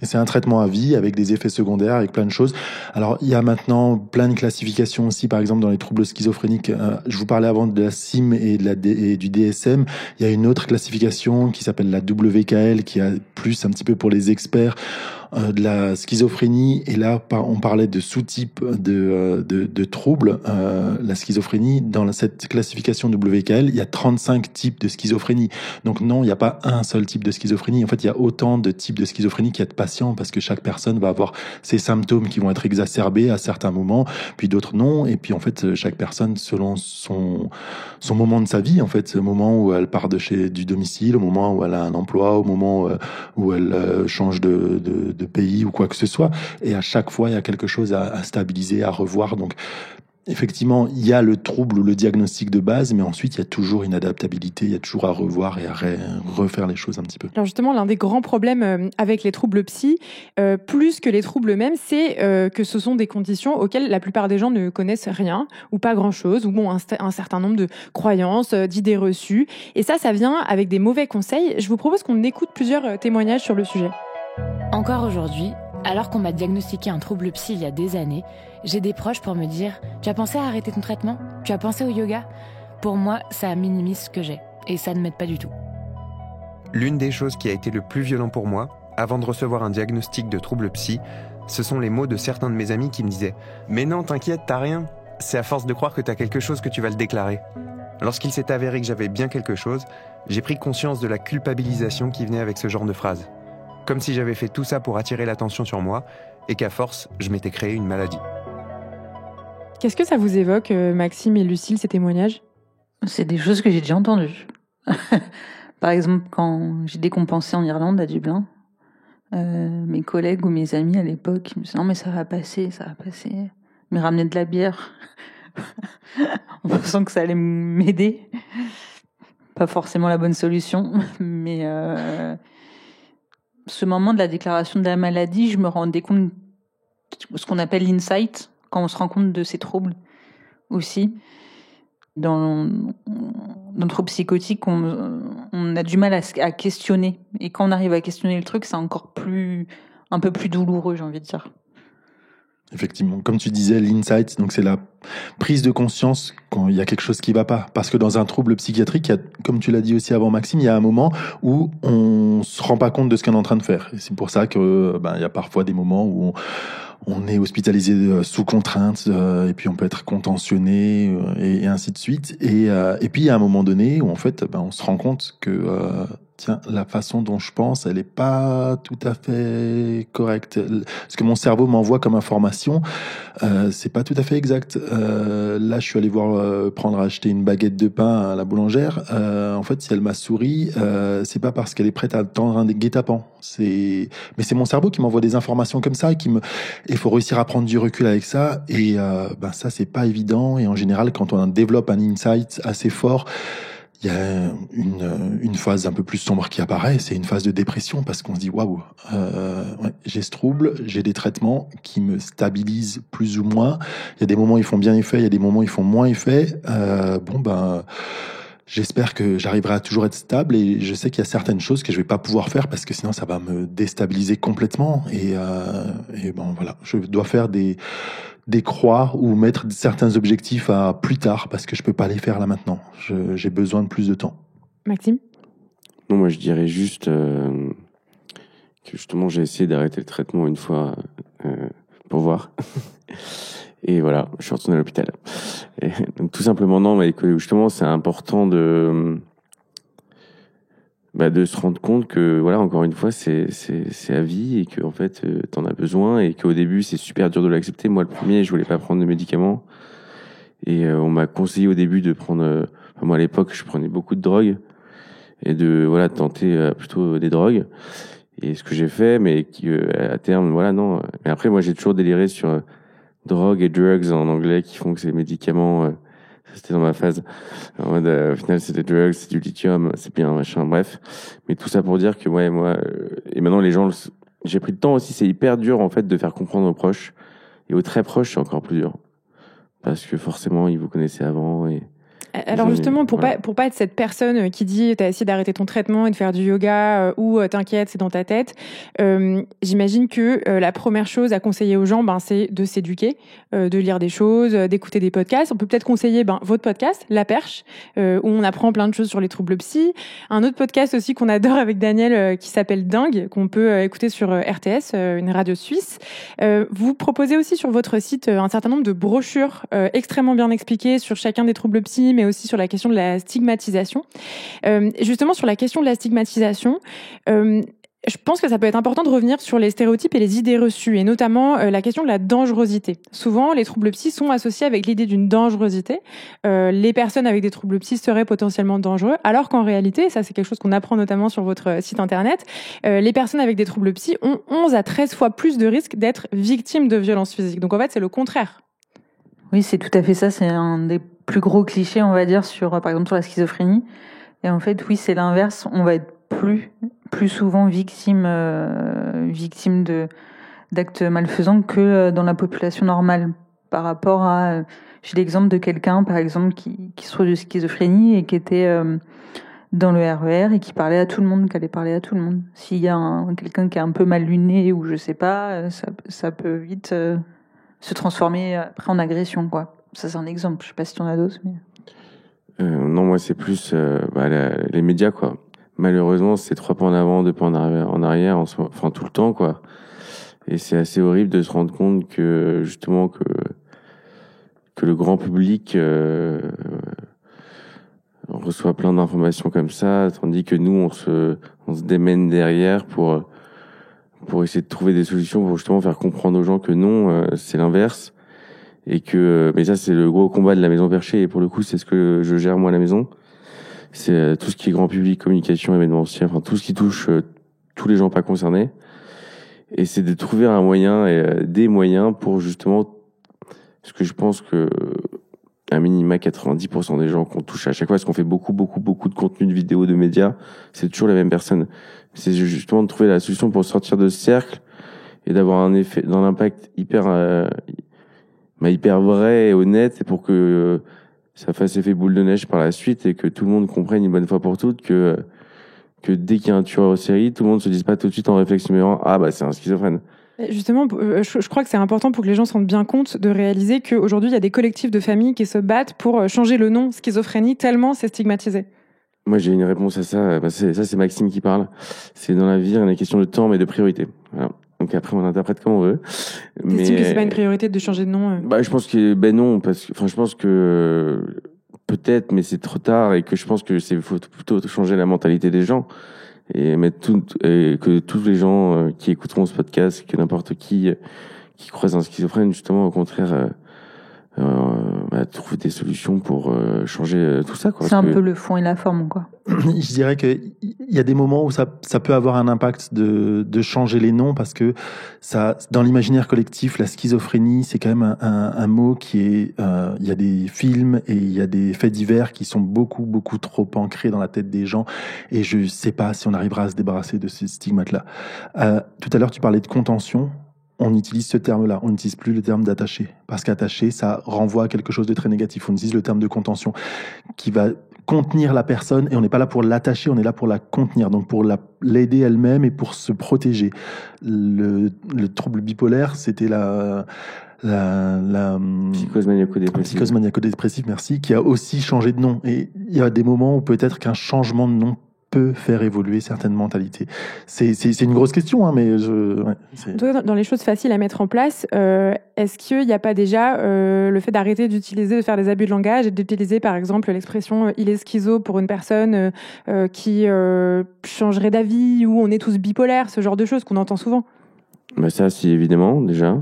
Et c'est un traitement à vie avec des effets secondaires, avec plein de choses. Alors il y a maintenant plein de classifications aussi, par exemple dans les troubles schizophréniques. Je vous parlais avant de la CIM et du DSM. Il y a une autre classification qui s'appelle la WKL, qui a plus un petit peu pour les experts de la schizophrénie. Et là, on parlait de sous-types de troubles. La schizophrénie, dans cette classification WKL, il y a 35 types de schizophrénie. Donc non, il n'y a pas un seul type de schizophrénie. En fait, il y a autant de types de schizophrénie qu'il y a de patients, parce que chaque personne va avoir ses symptômes qui vont être exacerbés à certains moments, puis d'autres non. Et puis en fait, chaque personne, selon son moment de sa vie, en fait, ce moment où elle part du domicile, au moment où elle a un emploi, au moment où elle change de pays ou quoi que ce soit. Et à chaque fois, il y a quelque chose à stabiliser, à revoir. Donc, effectivement, il y a le trouble ou le diagnostic de base, mais ensuite, il y a toujours une adaptabilité, il y a toujours à revoir et à refaire les choses un petit peu. Alors justement, l'un des grands problèmes avec les troubles psy, plus que les troubles eux-mêmes, c'est que ce sont des conditions auxquelles la plupart des gens ne connaissent rien ou pas grand-chose, ou bon, un certain nombre de croyances, d'idées reçues. Et ça vient avec des mauvais conseils. Je vous propose qu'on écoute plusieurs témoignages sur le sujet. Encore aujourd'hui, alors qu'on m'a diagnostiqué un trouble psy il y a des années, j'ai des proches pour me dire « Tu as pensé à arrêter ton traitement ? Tu as pensé au yoga ?» Pour moi, ça minimise ce que j'ai, et ça ne m'aide pas du tout. L'une des choses qui a été le plus violent pour moi, avant de recevoir un diagnostic de trouble psy, ce sont les mots de certains de mes amis qui me disaient « Mais non, t'inquiète, t'as rien. C'est à force de croire que t'as quelque chose que tu vas le déclarer. » Lorsqu'il s'est avéré que j'avais bien quelque chose, j'ai pris conscience de la culpabilisation qui venait avec ce genre de phrase. Comme si j'avais fait tout ça pour attirer l'attention sur moi et qu'à force, je m'étais créé une maladie. Qu'est-ce que ça vous évoque, Maxime et Lucille, ces témoignages ? C'est des choses que j'ai déjà entendues. Par exemple, quand j'ai décompensé en Irlande à Dublin, mes collègues ou mes amis à l'époque me disaient « Non mais ça va passer, ça va passer ». Ils me ramenaient de la bière en pensant que ça allait m'aider. Pas forcément la bonne solution, mais... ce moment de la déclaration de la maladie, je me rendais compte de ce qu'on appelle l'insight, quand on se rend compte de ces troubles aussi. Dans le trouble psychotique, on a du mal à questionner. Et quand on arrive à questionner le truc, c'est encore un peu plus douloureux, j'ai envie de dire. Effectivement, comme tu disais, l'insight, donc c'est la prise de conscience quand il y a quelque chose qui va pas. Parce que dans un trouble psychiatrique, comme tu l'as dit aussi avant Maxime, il y a un moment où on se rend pas compte de ce qu'on est en train de faire. Et c'est pour ça que il y a parfois des moments où on est hospitalisé sous contrainte, et puis on peut être contentionné, et ainsi de suite. Et puis il y a un moment donné où en fait, on se rend compte que tiens, la façon dont je pense, elle est pas tout à fait correcte. Ce que mon cerveau m'envoie comme information, c'est pas tout à fait exact. Là, je suis allé prendre à acheter une baguette de pain à la boulangère. En fait, si elle m'a souri, c'est pas parce qu'elle est prête à tendre un guet-apens. Mais c'est mon cerveau qui m'envoie des informations comme ça et il faut réussir à prendre du recul avec ça. Et ça, c'est pas évident. Et en général, quand on développe un insight assez fort, il y a une phase un peu plus sombre qui apparaît, c'est une phase de dépression parce qu'on se dit waouh, j'ai ce trouble, j'ai des traitements qui me stabilisent plus ou moins. Il y a des moments où ils font bien effet, il y a des moments où ils font moins effet. J'espère que j'arriverai à toujours être stable et je sais qu'il y a certaines choses que je vais pas pouvoir faire parce que sinon ça va me déstabiliser complètement et voilà, je dois faire des croix ou mettre certains objectifs à plus tard parce que je peux pas les faire là maintenant. J'ai besoin de plus de temps. Maxime ? Non, moi je dirais juste que justement j'ai essayé d'arrêter le traitement une fois pour voir. Et voilà, je suis retourné à l'hôpital. Et donc tout simplement non, mais que justement c'est important de se rendre compte que voilà, encore une fois c'est à vie et que en fait t'en as besoin et qu'au début c'est super dur de l'accepter. Moi le premier, je voulais pas prendre de médicaments et on m'a conseillé au début de prendre moi à l'époque je prenais beaucoup de drogues et de tenter plutôt des drogues et ce que j'ai fait mais qui à terme voilà non, mais après moi j'ai toujours déliré sur drogue et drugs en anglais qui font que c'est médicaments. C'était dans ma phase. En mode, au final, c'est des drugs, c'est du lithium, c'est bien, machin, bref. Mais tout ça pour dire que, ouais, moi, et maintenant, les gens, j'ai pris le temps aussi, c'est hyper dur, en fait, de faire comprendre aux proches. Et aux très proches, c'est encore plus dur. Parce que forcément, ils vous connaissaient avant et... Alors justement, pour pas être cette personne qui dit t'as essayé d'arrêter ton traitement et de faire du yoga ou t'inquiète, c'est dans ta tête, j'imagine que la première chose à conseiller aux gens, c'est de s'éduquer, de lire des choses, d'écouter des podcasts. On peut peut-être conseiller votre podcast, La Perche, où on apprend plein de choses sur les troubles psy. Un autre podcast aussi qu'on adore avec Daniel qui s'appelle Dingue, qu'on peut écouter sur RTS, une radio suisse. Vous proposez aussi sur votre site un certain nombre de brochures extrêmement bien expliquées sur chacun des troubles psy, mais aussi sur la question de la stigmatisation. Justement, sur la question de la stigmatisation, je pense que ça peut être important de revenir sur les stéréotypes et les idées reçues, et notamment la question de la dangerosité. Souvent, les troubles psy sont associés avec l'idée d'une dangerosité. Les personnes avec des troubles psy seraient potentiellement dangereux, alors qu'en réalité, ça c'est quelque chose qu'on apprend notamment sur votre site internet, les personnes avec des troubles psy ont 11 à 13 fois plus de risques d'être victimes de violences physiques. Donc en fait, c'est le contraire. Oui, c'est tout à fait ça. C'est un des plus gros clichés, on va dire, par exemple, sur la schizophrénie. Et en fait, oui, c'est l'inverse. On va être plus souvent victime d'actes malfaisants que dans la population normale. Par rapport à, j'ai l'exemple de quelqu'un, par exemple, qui souffre de schizophrénie et qui était dans le RER et qui parlait à tout le monde, qui allait parler à tout le monde. S'il y a quelqu'un qui est un peu mal luné ou je sais pas, ça peut vite se transformer après en agression, quoi. Ça, c'est un exemple. Je sais pas si tu en as d'autres, mais... non, moi, c'est plus les médias, quoi. Malheureusement, c'est 3 pas en avant, 2 pas en arrière, enfin tout le temps, quoi. Et c'est assez horrible de se rendre compte que justement que le grand public reçoit plein d'informations comme ça, tandis que nous, on se démène derrière pour essayer de trouver des solutions pour justement faire comprendre aux gens que non, c'est l'inverse. Et mais ça, c'est le gros combat de la Maison Perchée, et pour le coup, c'est ce que je gère moi à la maison. C'est tout ce qui est grand public, communication, événementiel, enfin tout ce qui touche tous les gens pas concernés. Et c'est de trouver un moyen et des moyens pour justement, parce que je pense que un minima 90% des gens qu'on touche à chaque fois, parce qu'on fait beaucoup de contenu de vidéos, de médias, c'est toujours la même personne. C'est justement de trouver la solution pour sortir de ce cercle et d'avoir un effet, dans l'impact hyper vrai et honnête, et pour que ça fasse effet boule de neige par la suite et que tout le monde comprenne une bonne fois pour toutes que dès qu'il y a un tueur en série, tout le monde se dise pas tout de suite en réflexion c'est un schizophrène. Justement, je crois que c'est important pour que les gens se rendent bien compte de réaliser qu'aujourd'hui, il y a des collectifs de familles qui se battent pour changer le nom schizophrénie tellement c'est stigmatisé. Moi, j'ai une réponse à ça. C'est Maxime qui parle. C'est dans la vie, il y a une question de temps, mais de priorité. Voilà. Donc après, on interprète comme on veut. T'estimes que c'est pas une priorité de changer de nom je pense que non, parce que je pense que peut-être, mais c'est trop tard, et que je pense que faut plutôt changer la mentalité des gens et que tous les gens qui écouteront ce podcast, que n'importe qui croise un schizophrène, justement, au contraire, trouver des solutions pour changer tout ça, quoi. C'est un peu le fond et la forme, quoi. Je dirais qu'il y a des moments où ça peut avoir un impact de changer les noms, parce que ça, dans l'imaginaire collectif, la schizophrénie, c'est quand même un mot qui est... il y a des films et il y a des faits divers qui sont beaucoup trop ancrés dans la tête des gens, et je sais pas si on arrivera à se débarrasser de ces stigmates-là. Tout à l'heure, tu parlais de contention. On utilise ce terme-là, on n'utilise plus le terme d'attaché, parce qu'attaché, ça renvoie à quelque chose de très négatif. On utilise le terme de contention, qui va contenir la personne, et on n'est pas là pour l'attacher, on est là pour la contenir, donc pour l'aider elle-même et pour se protéger. Le trouble bipolaire, c'était la psychose maniaco-dépressive. Psychose maniaco-dépressive, merci, qui a aussi changé de nom. Et il y a des moments où peut-être qu'un changement de nom peut faire évoluer certaines mentalités. C'est une grosse question, hein, mais dans les choses faciles à mettre en place, est-ce qu'il n'y a pas déjà le fait d'arrêter de faire des abus de langage et d'utiliser par exemple l'expression il est schizo pour une personne qui changerait d'avis, ou on est tous bipolaires, ce genre de choses qu'on entend souvent? Ça, si, évidemment, déjà.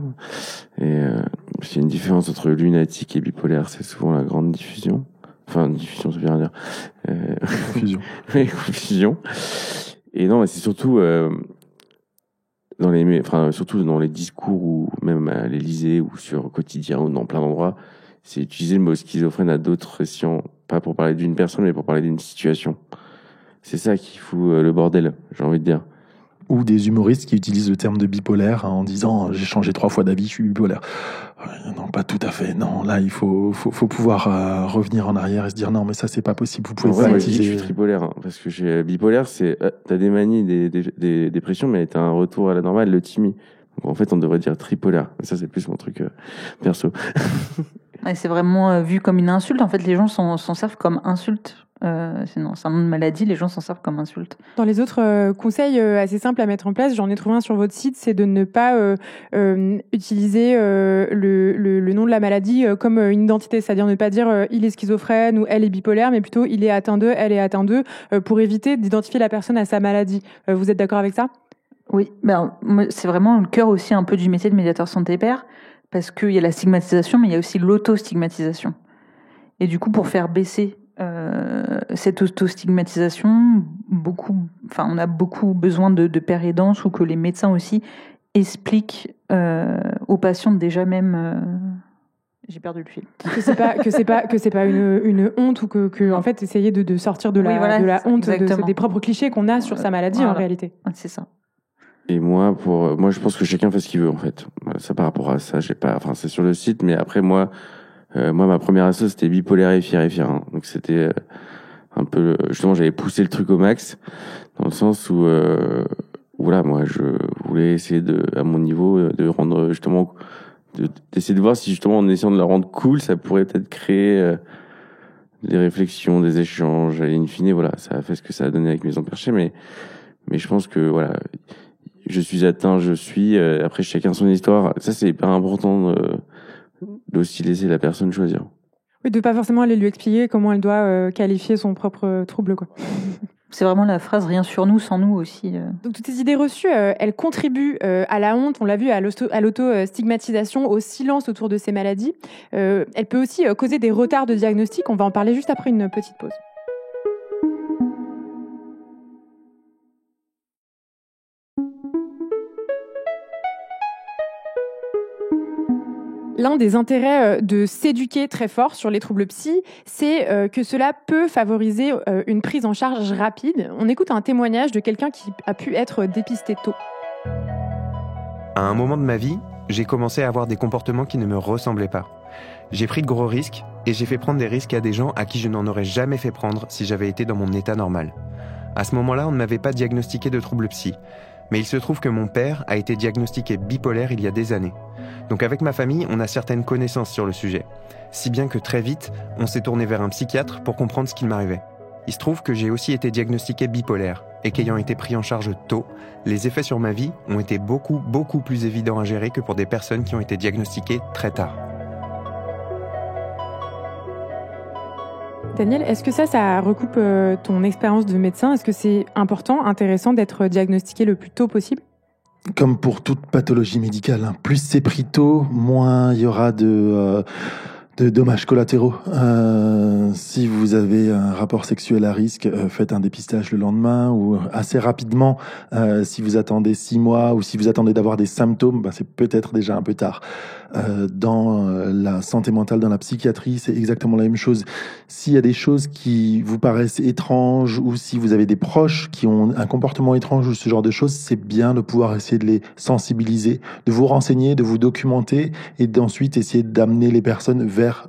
Et il y a une différence entre lunatique et bipolaire, c'est souvent la grande diffusion. Enfin, diffusion, ça veut rien dire. Confusion. Oui, confusion. Et non, mais c'est surtout surtout dans les discours, ou même à l'Élysée ou sur Quotidien ou dans plein d'endroits, c'est utiliser le mot schizophrène à d'autres escients, pas pour parler d'une personne, mais pour parler d'une situation. C'est ça qui fout le bordel, j'ai envie de dire. Ou des humoristes qui utilisent le terme de bipolaire en disant j'ai changé 3 fois d'avis, je suis bipolaire. Non, pas tout à fait. Non, là il faut pouvoir revenir en arrière et se dire non, mais ça c'est pas possible. Vous pouvez pas utiliser. Je suis tripolaire, hein, parce que j'ai bipolaire, c'est t'as des manies, des dépressions, mais t'as un retour à la normale, le timide. Donc en fait, on devrait dire tripolaire. Mais ça c'est plus mon truc perso. Et c'est vraiment vu comme une insulte. En fait, les gens s'en servent comme insulte. Sinon, c'est un nom de maladie, les gens s'en servent comme insulte. Dans les autres conseils assez simples à mettre en place, j'en ai trouvé un sur votre site, c'est de ne pas utiliser le nom de la maladie comme une identité, c'est-à-dire ne pas dire il est schizophrène ou elle est bipolaire, mais plutôt il est atteint d'eux, elle est atteinte d'eux, pour éviter d'identifier la personne à sa maladie. Vous êtes d'accord avec ça? Oui, c'est vraiment le cœur aussi un peu du métier de médiateur santé-père, parce qu'il y a la stigmatisation, mais il y a aussi l'auto-stigmatisation. Et du coup, pour faire baisser cette auto-stigmatisation, on a beaucoup besoin de pères aidants, ou que les médecins aussi expliquent aux patients déjà même. J'ai perdu le fil. Que c'est pas une honte, ou que en fait essayer de sortir de la honte des propres clichés qu'on a sur sa maladie en réalité. C'est ça. Et moi, je pense que chacun fait ce qu'il veut en fait. Ça, par rapport à ça, c'est sur le site, mais après moi, ma première asso, c'était bipolaire et fier, hein. Donc c'était un peu, justement, j'avais poussé le truc au max, dans le sens où, voilà, moi, je voulais essayer à mon niveau, de rendre, justement, d'essayer de voir si, justement, en essayant de la rendre cool, ça pourrait peut-être créer des réflexions, des échanges, et in fine, voilà, ça a fait ce que ça a donné avec Maison Perchée, mais je pense que, voilà, je suis atteint, après, chacun son histoire. Ça, c'est hyper important d'aussi laisser la personne choisir. Oui, de pas forcément aller lui expliquer comment elle doit qualifier son propre trouble, quoi. C'est vraiment la phrase « rien sur nous, sans nous » aussi. Donc toutes ces idées reçues, elles contribuent à la honte, on l'a vu, à l'auto-stigmatisation, au silence autour de ces maladies. Elle peut aussi causer des retards de diagnostic. On va en parler juste après une petite pause. L'un des intérêts de s'éduquer très fort sur les troubles psy, c'est que cela peut favoriser une prise en charge rapide. On écoute un témoignage de quelqu'un qui a pu être dépisté tôt. À un moment de ma vie, j'ai commencé à avoir des comportements qui ne me ressemblaient pas. J'ai pris de gros risques et j'ai fait prendre des risques à des gens à qui je n'en aurais jamais fait prendre si j'avais été dans mon état normal. À ce moment-là, on ne m'avait pas diagnostiqué de troubles psy. Mais il se trouve que mon père a été diagnostiqué bipolaire il y a des années. Donc avec ma famille, on a certaines connaissances sur le sujet. Si bien que très vite, on s'est tourné vers un psychiatre pour comprendre ce qu'il m'arrivait. Il se trouve que j'ai aussi été diagnostiqué bipolaire et qu'ayant été pris en charge tôt, les effets sur ma vie ont été beaucoup plus évidents à gérer que pour des personnes qui ont été diagnostiquées très tard. Daniel, est-ce que ça recoupe ton expérience de médecin? Est-ce que c'est important, intéressant d'être diagnostiqué le plus tôt possible? Comme pour toute pathologie médicale, hein. Plus c'est pris tôt, moins il y aura de de dommages collatéraux. Si vous avez un rapport sexuel à risque, faites un dépistage le lendemain ou assez rapidement. Si vous attendez 6 mois ou si vous attendez d'avoir des symptômes, c'est peut-être déjà un peu tard. Dans la santé mentale, dans la psychiatrie, c'est exactement la même chose. S'il y a des choses qui vous paraissent étranges ou si vous avez des proches qui ont un comportement étrange ou ce genre de choses, c'est bien de pouvoir essayer de les sensibiliser, de vous renseigner, de vous documenter et d'ensuite essayer d'amener les personnes vers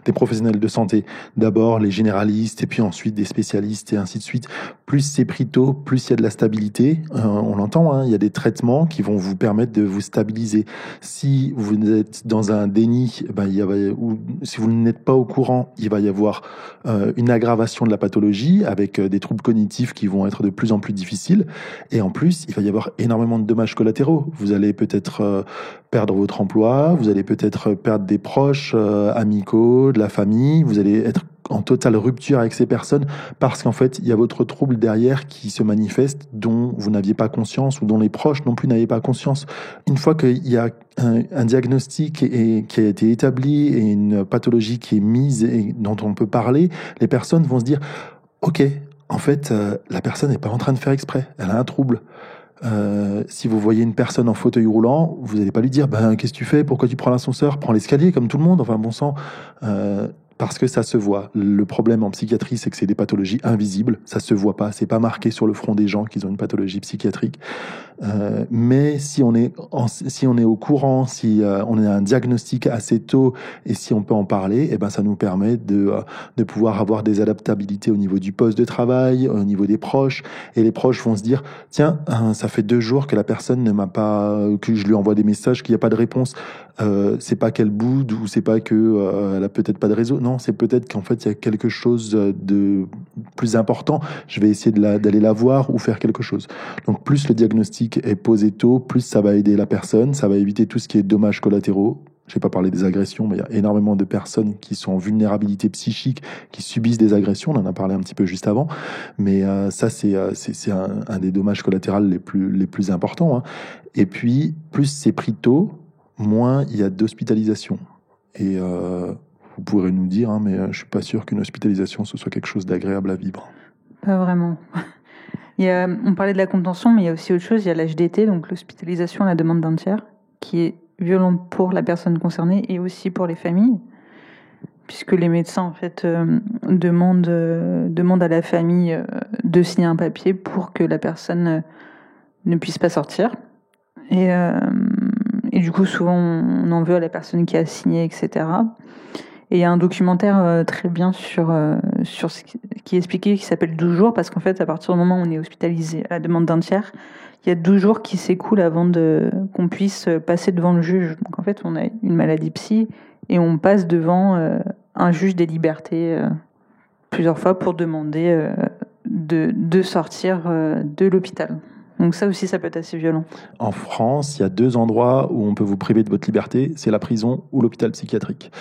des professionnels de santé. D'abord les généralistes et puis ensuite des spécialistes et ainsi de suite. Plus c'est pris tôt, plus il y a de la stabilité. On l'entend, il y a des traitements qui vont vous permettre de vous stabiliser. Si vous êtes dans un déni, ou si vous n'êtes pas au courant, il va y avoir une aggravation de la pathologie avec des troubles cognitifs qui vont être de plus en plus difficiles. Et en plus, il va y avoir énormément de dommages collatéraux. Vous allez peut-être perdre votre emploi, vous allez peut-être perdre des proches amicaux, de la famille, vous allez être en totale rupture avec ces personnes parce qu'en fait, il y a votre trouble derrière qui se manifeste dont vous n'aviez pas conscience ou dont les proches non plus n'avaient pas conscience. Une fois qu'il y a un diagnostic qui a été établi et une pathologie qui est mise et dont on peut parler, les personnes vont se dire « Ok, en fait, la personne n'est pas en train de faire exprès, elle a un trouble. » Si vous voyez une personne en fauteuil roulant, vous n'allez pas lui dire qu'est-ce que tu fais, pourquoi tu prends l'ascenseur, prends l'escalier comme tout le monde, enfin bon sang, parce que ça se voit. Le problème en psychiatrie, c'est que c'est des pathologies invisibles, ça se voit pas, c'est pas marqué sur le front des gens qu'ils ont une pathologie psychiatrique. Mais si on est au courant, si on a un diagnostic assez tôt et si on peut en parler, ça nous permet de pouvoir avoir des adaptabilités au niveau du poste de travail, au niveau des proches. Et les proches vont se dire tiens, ça fait 2 jours que la personne ne m'a pas, que je lui envoie des messages, qu'il n'y a pas de réponse. C'est pas qu'elle boude ou c'est pas que elle a peut-être pas de réseau. Non, c'est peut-être qu'en fait il y a quelque chose de plus important. Je vais essayer d'aller la voir ou faire quelque chose. Donc plus le diagnostic est posé tôt, plus ça va aider la personne, ça va éviter tout ce qui est dommages collatéraux. Je vais pas parler des agressions, mais il y a énormément de personnes qui sont en vulnérabilité psychique, qui subissent des agressions. On en a parlé un petit peu juste avant, mais ça c'est un des dommages collatéraux les plus importants. Et puis plus c'est pris tôt, moins il y a d'hospitalisation. Et vous pourrez nous dire, mais je suis pas sûr qu'une hospitalisation ce soit quelque chose d'agréable à vivre. Pas vraiment. On parlait de la contention, mais il y a aussi autre chose. Il y a l'HDT, donc l'hospitalisation à la demande d'un tiers, qui est violent pour la personne concernée et aussi pour les familles, puisque les médecins en fait demandent à la famille de signer un papier pour que la personne ne puisse pas sortir. Et du coup, souvent, on en veut à la personne qui a signé, etc. Et il y a un documentaire très bien sur ce qui est expliqué, qui s'appelle 12 jours, parce qu'en fait, à partir du moment où on est hospitalisé à la demande d'un tiers, il y a 12 jours qui s'écoulent avant qu'on puisse passer devant le juge. Donc en fait, on a une maladie psy et on passe devant un juge des libertés plusieurs fois pour demander de sortir de l'hôpital. Donc ça aussi, ça peut être assez violent. En France, il y a 2 endroits où on peut vous priver de votre liberté, c'est la prison ou l'hôpital psychiatrique.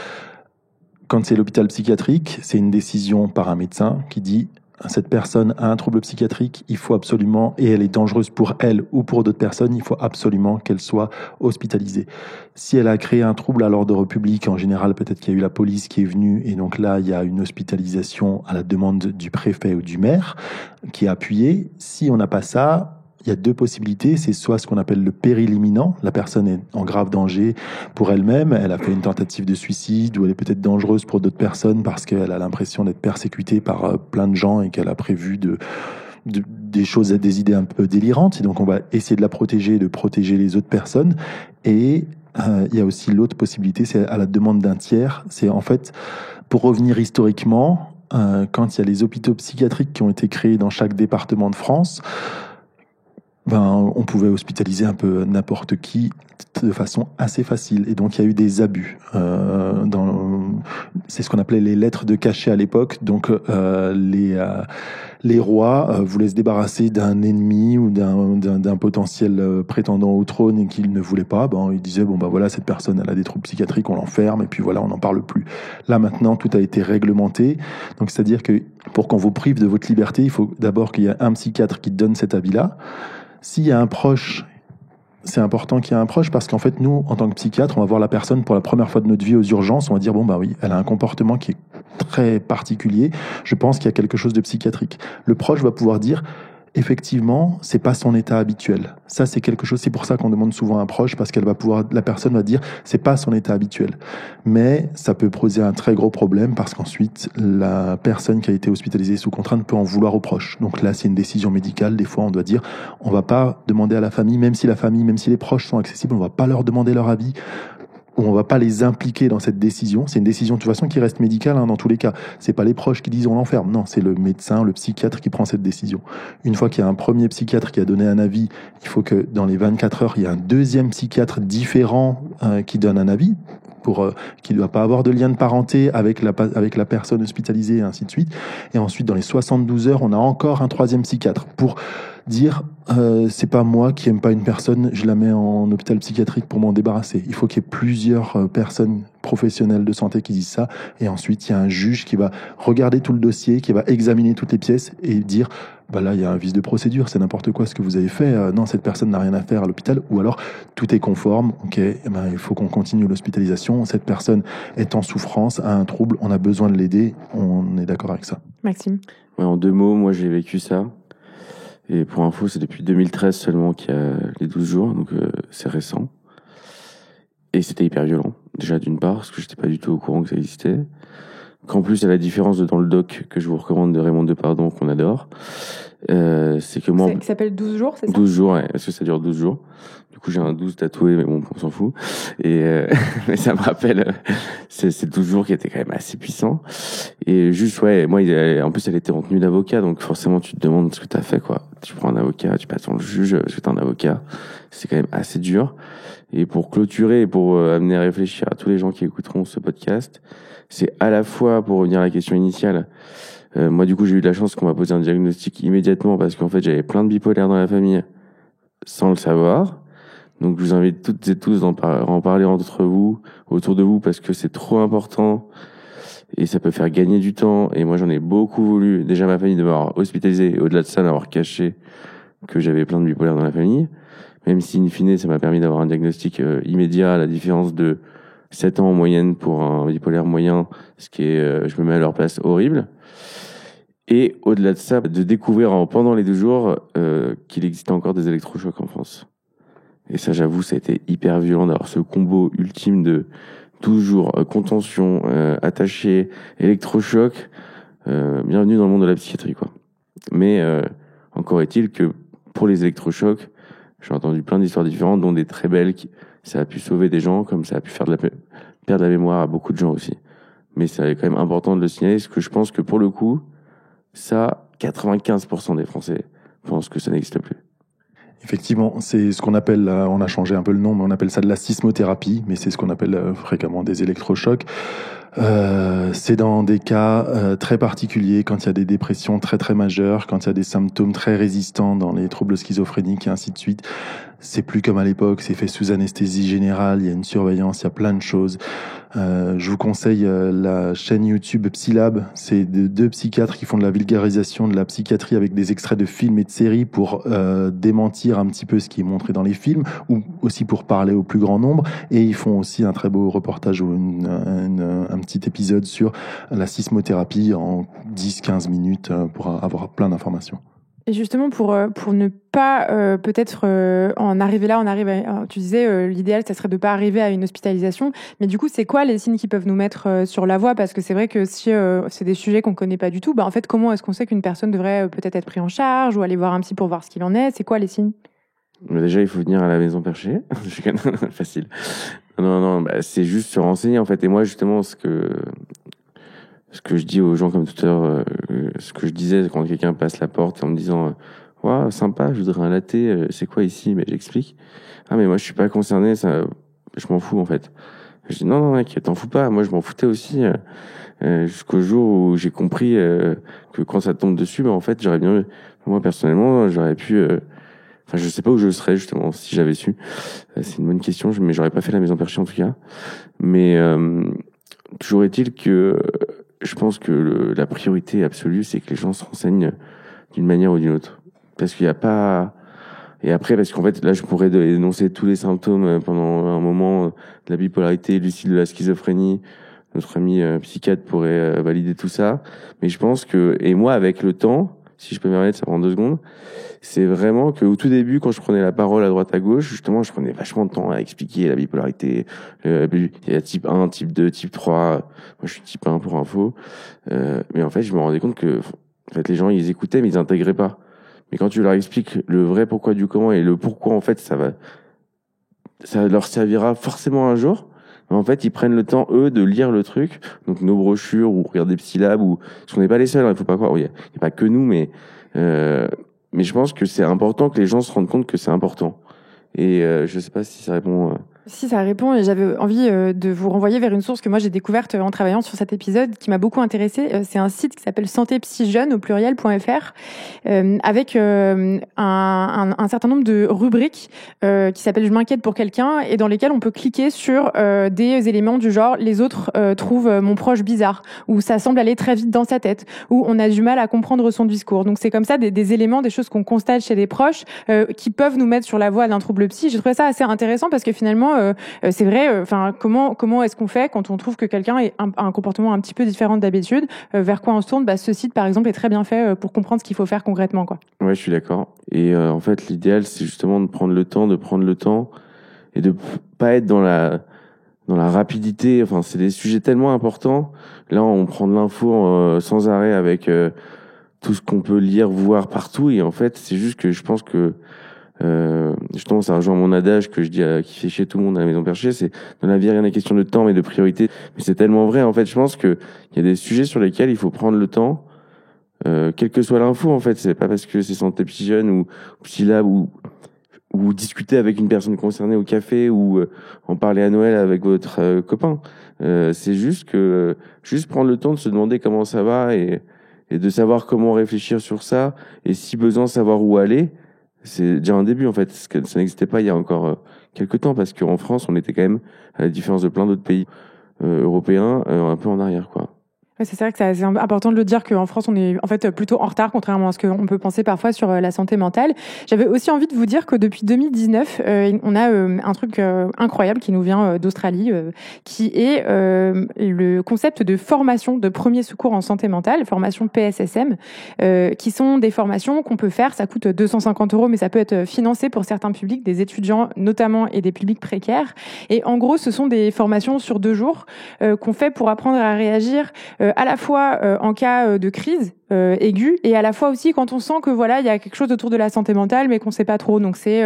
Quand c'est l'hôpital psychiatrique, c'est une décision par un médecin qui dit cette personne a un trouble psychiatrique, il faut absolument, et elle est dangereuse pour elle ou pour d'autres personnes, il faut absolument qu'elle soit hospitalisée. Si elle a créé un trouble à l'ordre public, en général, peut-être qu'il y a eu la police qui est venue, et donc là, il y a une hospitalisation à la demande du préfet ou du maire qui est appuyée. Si on n'a pas ça, il y a 2 possibilités, c'est soit ce qu'on appelle le péril imminent, la personne est en grave danger pour elle-même, elle a fait une tentative de suicide ou elle est peut-être dangereuse pour d'autres personnes parce qu'elle a l'impression d'être persécutée par plein de gens et qu'elle a prévu des choses, des idées un peu délirantes, et donc on va essayer de la protéger, de protéger les autres personnes. Et il y a aussi l'autre possibilité, c'est à la demande d'un tiers, c'est en fait, pour revenir historiquement, quand il y a les hôpitaux psychiatriques qui ont été créés dans chaque département de France, on pouvait hospitaliser un peu n'importe qui de façon assez facile. Et donc, il y a eu des abus. C'est ce qu'on appelait les lettres de cachet à l'époque. Donc, les rois voulaient se débarrasser d'un ennemi ou d'un potentiel prétendant au trône et qu'ils ne voulaient pas. Ils disaient, voilà, cette personne, elle a des troubles psychiatriques, on l'enferme et puis voilà, on n'en parle plus. Là, maintenant, tout a été réglementé. Donc, c'est-à-dire que pour qu'on vous prive de votre liberté, il faut d'abord qu'il y ait un psychiatre qui donne cet avis-là. S'il y a un proche c'est important qu'il y ait un proche parce qu'en fait, nous, en tant que psychiatre, on va voir la personne pour la première fois de notre vie aux urgences. On va dire, bon, bah oui, elle a un comportement qui est très particulier. Je pense qu'il y a quelque chose de psychiatrique. Le proche va pouvoir dire, effectivement, c'est pas son état habituel. Ça, c'est quelque chose, c'est pour ça qu'on demande souvent un proche, parce la personne va dire, c'est pas son état habituel. Mais ça peut poser un très gros problème parce qu'ensuite, la personne qui a été hospitalisée sous contrainte peut en vouloir aux proches. Donc là, c'est une décision médicale. Des fois, on doit dire, on va pas demander à la famille, même si les proches sont accessibles, on va pas leur demander leur avis. Où on va pas les impliquer dans cette décision. C'est une décision de toute façon qui reste médicale dans tous les cas. C'est pas les proches qui disent on l'enferme. Non, c'est le médecin, le psychiatre qui prend cette décision. Une fois qu'il y a un premier psychiatre qui a donné un avis, il faut que dans les 24 heures, il y ait un deuxième psychiatre différent qui donne un avis qui ne doit pas avoir de lien de parenté avec la personne hospitalisée et ainsi de suite. Et ensuite, dans les 72 heures, on a encore un troisième psychiatre pour dire c'est pas moi qui aime pas une personne, je la mets en hôpital psychiatrique pour m'en débarrasser. Il faut qu'il y ait plusieurs personnes professionnels de santé qui disent ça, et ensuite il y a un juge qui va regarder tout le dossier, qui va examiner toutes les pièces et dire bah là il y a un vice de procédure, c'est n'importe quoi ce que vous avez fait, non cette personne n'a rien à faire à l'hôpital, ou alors tout est conforme, ok, il faut qu'on continue l'hospitalisation, cette personne est en souffrance, a un trouble, on a besoin de l'aider, on est d'accord avec ça. Maxime? Ouais, en 2 mots, moi j'ai vécu ça. Et pour info, c'est depuis 2013 seulement qu'il y a les 12 jours, donc c'est récent. Et c'était hyper violent. Déjà d'une part, parce que j'étais pas du tout au courant que ça existait. Qu'en plus, à la différence de dans le doc que je vous recommande de Raymond Depardon, qu'on adore, c'est que moi... Qui s'appelle 12 jours, c'est ça? 12 jours, ouais, parce que ça dure 12 jours. Du coup, j'ai un 12 tatoué, mais bon, on s'en fout. Et mais ça me rappelle ces 12 jours qui étaient quand même assez puissants. Et juste, ouais, moi, en plus, elle était en tenue d'avocat, donc forcément, tu te demandes ce que t'as fait, quoi. Tu prends un avocat, tu passes devant le juge, parce que t'es un avocat. C'est quand même assez dur. Et pour clôturer et pour amener à réfléchir à tous les gens qui écouteront ce podcast, c'est à la fois, pour revenir à la question initiale, moi, du coup, j'ai eu de la chance qu'on m'a posé un diagnostic immédiatement parce qu'en fait, j'avais plein de bipolaires dans la famille sans le savoir. Donc, je vous invite toutes et tous à en parler entre vous, autour de vous, parce que c'est trop important et ça peut faire gagner du temps. Et moi, j'en ai beaucoup voulu. Déjà, ma famille de m'avoir hospitalisé et au-delà de ça, d'avoir caché que j'avais plein de bipolaires dans la famille. Même si, in fine, ça m'a permis d'avoir un diagnostic immédiat, à la différence de 7 ans en moyenne pour un bipolaire moyen, ce qui est, je me mets à leur place, horrible. Et au-delà de ça, de découvrir pendant les 2 jours qu'il existait encore des électrochocs en France. Et ça, j'avoue, ça a été hyper violent d'avoir ce combo ultime de 12 jours, contention, attaché, électrochoc. Bienvenue dans le monde de la psychiatrie, quoi. Mais encore est-il que pour les électrochocs, j'ai entendu plein d'histoires différentes, dont des très belles. Ça a pu sauver des gens, comme ça a pu faire perdre la mémoire à beaucoup de gens aussi. Mais c'est quand même important de le signaler, parce que je pense que pour le coup, ça, 95% des Français pensent que ça n'existe plus. Effectivement, c'est ce qu'on appelle, on a changé un peu le nom, mais on appelle ça de la sismothérapie, mais c'est ce qu'on appelle fréquemment des électrochocs. C'est dans des cas très particuliers, quand il y a des dépressions très très majeures, quand il y a des symptômes très résistants dans les troubles schizophréniques et ainsi de suite. C'est plus comme à l'époque, c'est fait sous anesthésie générale, il y a une surveillance, il y a plein de choses. Je vous conseille la chaîne YouTube Psylab, c'est 2 psychiatres qui font de la vulgarisation de la psychiatrie avec des extraits de films et de séries pour démentir un petit peu ce qui est montré dans les films, ou aussi pour parler au plus grand nombre. Et ils font aussi un très beau reportage ou un petit épisode sur la sismothérapie en 10-15 minutes pour avoir plein d'informations. Et justement, pour ne pas peut-être en arriver là, tu disais l'idéal, ça serait de pas arriver à une hospitalisation. Mais du coup, c'est quoi les signes qui peuvent nous mettre sur la voie? Parce que c'est vrai que si c'est des sujets qu'on connaît pas du tout, en fait, comment est-ce qu'on sait qu'une personne devrait peut-être être prise en charge ou aller voir un psy pour voir ce qu'il en est? C'est quoi les signes? Déjà, il faut venir à la maison perchée. Facile. Non, c'est juste se renseigner en fait. Et moi, justement, ce que je dis aux gens, comme tout à l'heure, ce que je disais quand quelqu'un passe la porte en me disant ouais, sympa, je voudrais un latte, c'est quoi ici? Mais j'explique. Ah, mais moi je suis pas concerné, ça, je m'en fous en fait. Je dis non mec, t'en fous pas, moi je m'en foutais aussi jusqu'au jour où j'ai compris que quand ça tombe dessus, en fait j'aurais bien, moi personnellement j'aurais pu enfin je sais pas où je serais justement si j'avais su. C'est une bonne question, mais j'aurais pas fait la maison perchée en tout cas. Mais toujours est-il que je pense que la priorité absolue, c'est que les gens se renseignent d'une manière ou d'une autre. Parce qu'il n'y a pas Et après, parce qu'en fait, là, je pourrais énoncer tous les symptômes pendant un moment, de la bipolarité, lucide, de la schizophrénie. Notre ami psychiatre pourrait valider tout ça. Mais je pense que, et moi, avec le temps, si je peux me permettre, ça prend 2 secondes, c'est vraiment que au tout début, quand je prenais la parole à droite à gauche, justement, je prenais vachement de temps à expliquer la bipolarité. Il y a type 1, type 2, type 3. Moi, je suis type 1 pour info. Mais en fait, je me rendais compte que, en fait, les gens, ils écoutaient, mais ils intégraient pas. Mais quand tu leur expliques le vrai pourquoi du comment et le pourquoi, en fait, ça leur servira forcément un jour. Mais en fait, ils prennent le temps, eux, de lire le truc. Donc, nos brochures ou regarder Psylab ou, parce qu'on n'est pas les seuls, hein, il faut pas croire. Il y a pas que nous, mais je pense que c'est important que les gens se rendent compte que c'est important. Et, je sais pas si ça répond. Si, ça répond, et j'avais envie de vous renvoyer vers une source que moi j'ai découverte en travaillant sur cet épisode qui m'a beaucoup intéressée. C'est un site qui s'appelle santépsyjeune au pluriel.fr avec un certain nombre de rubriques qui s'appellent « Je m'inquiète pour quelqu'un » et dans lesquelles on peut cliquer sur des éléments du genre « Les autres trouvent mon proche bizarre » ou « Ça semble aller très vite dans sa tête » ou « On a du mal à comprendre son discours ». Donc c'est comme ça des éléments, des choses qu'on constate chez les proches qui peuvent nous mettre sur la voie d'un trouble psy. J'ai trouvé ça assez intéressant parce que finalement c'est vrai, comment est-ce qu'on fait quand on trouve que quelqu'un a un comportement un petit peu différent d'habitude, vers quoi on se tourne? Ce site, par exemple, est très bien fait pour comprendre ce qu'il faut faire concrètement, quoi. Ouais, je suis d'accord. Et en fait, l'idéal, c'est justement de prendre le temps et de pas être dans la rapidité. Enfin, c'est des sujets tellement importants. Là, on prend de l'info sans arrêt avec tout ce qu'on peut lire, voir partout. Et en fait, c'est juste que je pense que justement, ça rejoint mon adage que je dis qui fait chier tout le monde à la Maison Perchée, c'est dans la vie rien n'est question de temps mais de priorité. Mais c'est tellement vrai. En fait, je pense que il y a des sujets sur lesquels il faut prendre le temps, quelle que soit l'info. En fait, c'est pas parce que c'est Santé Psy-Jeune ou Psylab ou discuter avec une personne concernée au café ou en parler à Noël avec votre copain. C'est juste prendre le temps de se demander comment ça va et de savoir comment réfléchir sur ça et si besoin savoir où aller. C'est déjà un début, en fait. Ça n'existait pas il y a encore quelques temps, parce qu'en France, on était quand même, à la différence de plein d'autres pays européens, un peu en arrière, quoi. Ouais, c'est vrai que c'est important de le dire qu'en France, on est en fait plutôt en retard, contrairement à ce qu'on peut penser parfois sur la santé mentale. J'avais aussi envie de vous dire que depuis 2019, on a un truc incroyable qui nous vient d'Australie, qui est le concept de formation de premier secours en santé mentale, formation PSSM, qui sont des formations qu'on peut faire. Ça coûte 250 €, mais ça peut être financé pour certains publics, des étudiants notamment et des publics précaires. Et en gros, ce sont des formations sur 2 jours qu'on fait pour apprendre à réagir à la fois en cas de crise aiguë et à la fois aussi quand on sent que voilà, il y a quelque chose autour de la santé mentale mais qu'on sait pas trop. Donc c'est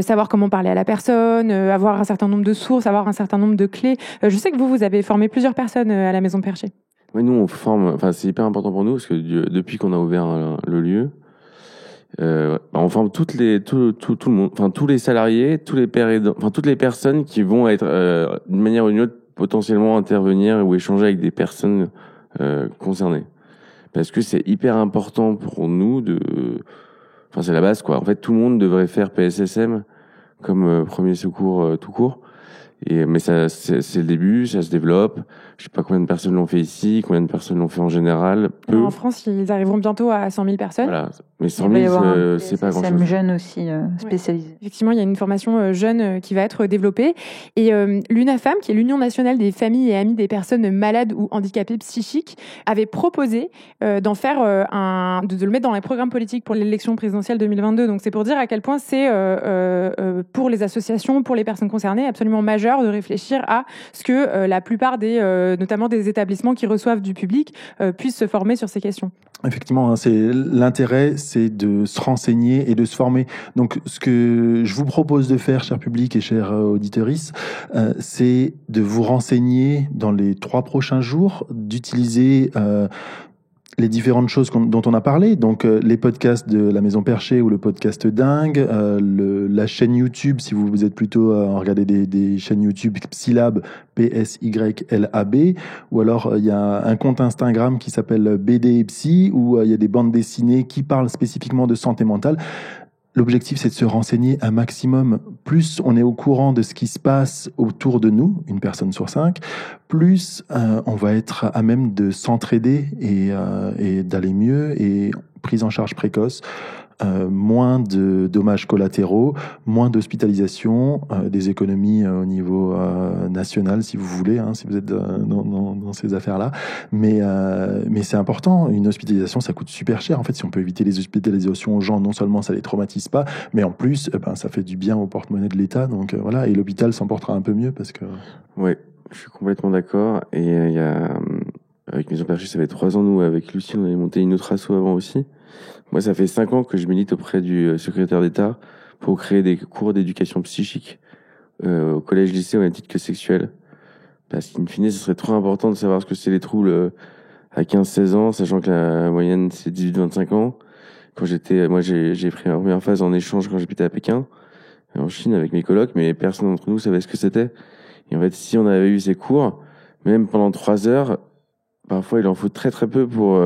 savoir comment parler à la personne, avoir un certain nombre de sources, avoir un certain nombre de clés. Je sais que vous avez formé plusieurs personnes à la Maison Perchée. Oui, nous on forme, enfin c'est hyper important pour nous parce que depuis qu'on a ouvert le lieu, on forme tout le monde, enfin tous les salariés, tous les pères aidants, enfin toutes les personnes qui vont être d'une manière ou d'une autre potentiellement intervenir ou échanger avec des personnes concernées. Parce que c'est hyper important pour nous enfin c'est la base, quoi. En fait, tout le monde devrait faire PSSM comme premier secours tout court. Mais ça, c'est le début, ça se développe. Je sais pas combien de personnes l'ont fait ici, combien de personnes l'ont fait en général. Peu. En France, ils arriveront bientôt à 100 000 personnes. Voilà. Mais 100 000, c'est pas grand-chose. C'est jeune aussi, spécialisé. Ouais. Effectivement, il y a une formation jeune qui va être développée. Et l'UNAFAM, qui est l'Union nationale des familles et amis des personnes malades ou handicapées psychiques, avait proposé d'en faire de le mettre dans les programmes politiques pour l'élection présidentielle 2022. Donc c'est pour dire à quel point c'est pour les associations, pour les personnes concernées, absolument majeur de réfléchir à ce que la plupart notamment des établissements qui reçoivent du public puissent se former sur ces questions. Effectivement, l'intérêt, c'est de se renseigner et de se former. Donc, ce que je vous propose de faire, cher public et chers auditeurs, c'est de vous renseigner dans les 3 prochains jours, d'utiliser les différentes choses dont on a parlé, donc les podcasts de la Maison Perchée ou le podcast Dingue, la chaîne YouTube, si vous êtes plutôt à regarder des chaînes YouTube, Psylab, PSYLAB, ou alors il y a un compte Instagram qui s'appelle BD et Psy, où il y a des bandes dessinées qui parlent spécifiquement de santé mentale. L'objectif, c'est de se renseigner un maximum. Plus on est au courant de ce qui se passe autour de nous, une personne sur 5, plus on va être à même de s'entraider et d'aller mieux. Et prise en charge précoce, moins de dommages collatéraux, moins d'hospitalisation, des économies au niveau national, si vous voulez, hein, si vous êtes dans ces affaires-là. Mais c'est important. Une hospitalisation, ça coûte super cher. En fait, si on peut éviter les hospitalisations aux gens, non seulement ça les traumatise pas, mais en plus, ça fait du bien au porte-monnaie de l'État. Donc voilà, et l'hôpital s'en portera un peu mieux parce que. Ouais, je suis complètement d'accord. Et il y a avec Maison Perchée, ça fait 3 ans. Nous, avec Lucie, on avait monté une autre asso avant aussi. Moi, ça fait 5 ans que je milite auprès du secrétaire d'État pour créer des cours d'éducation psychique au collège-lycée au même titre que sexuel. Parce qu'in fine, ce serait trop important de savoir ce que c'est les troubles à 15-16 ans, sachant que la moyenne, c'est 18-25 ans. Moi, j'ai pris ma première phase en échange quand j'habitais à Pékin, en Chine, avec mes colocs, mais personne d'entre nous savait ce que c'était. Et en fait, si on avait eu ces cours, même pendant 3 heures, parfois, il en faut très très peu pour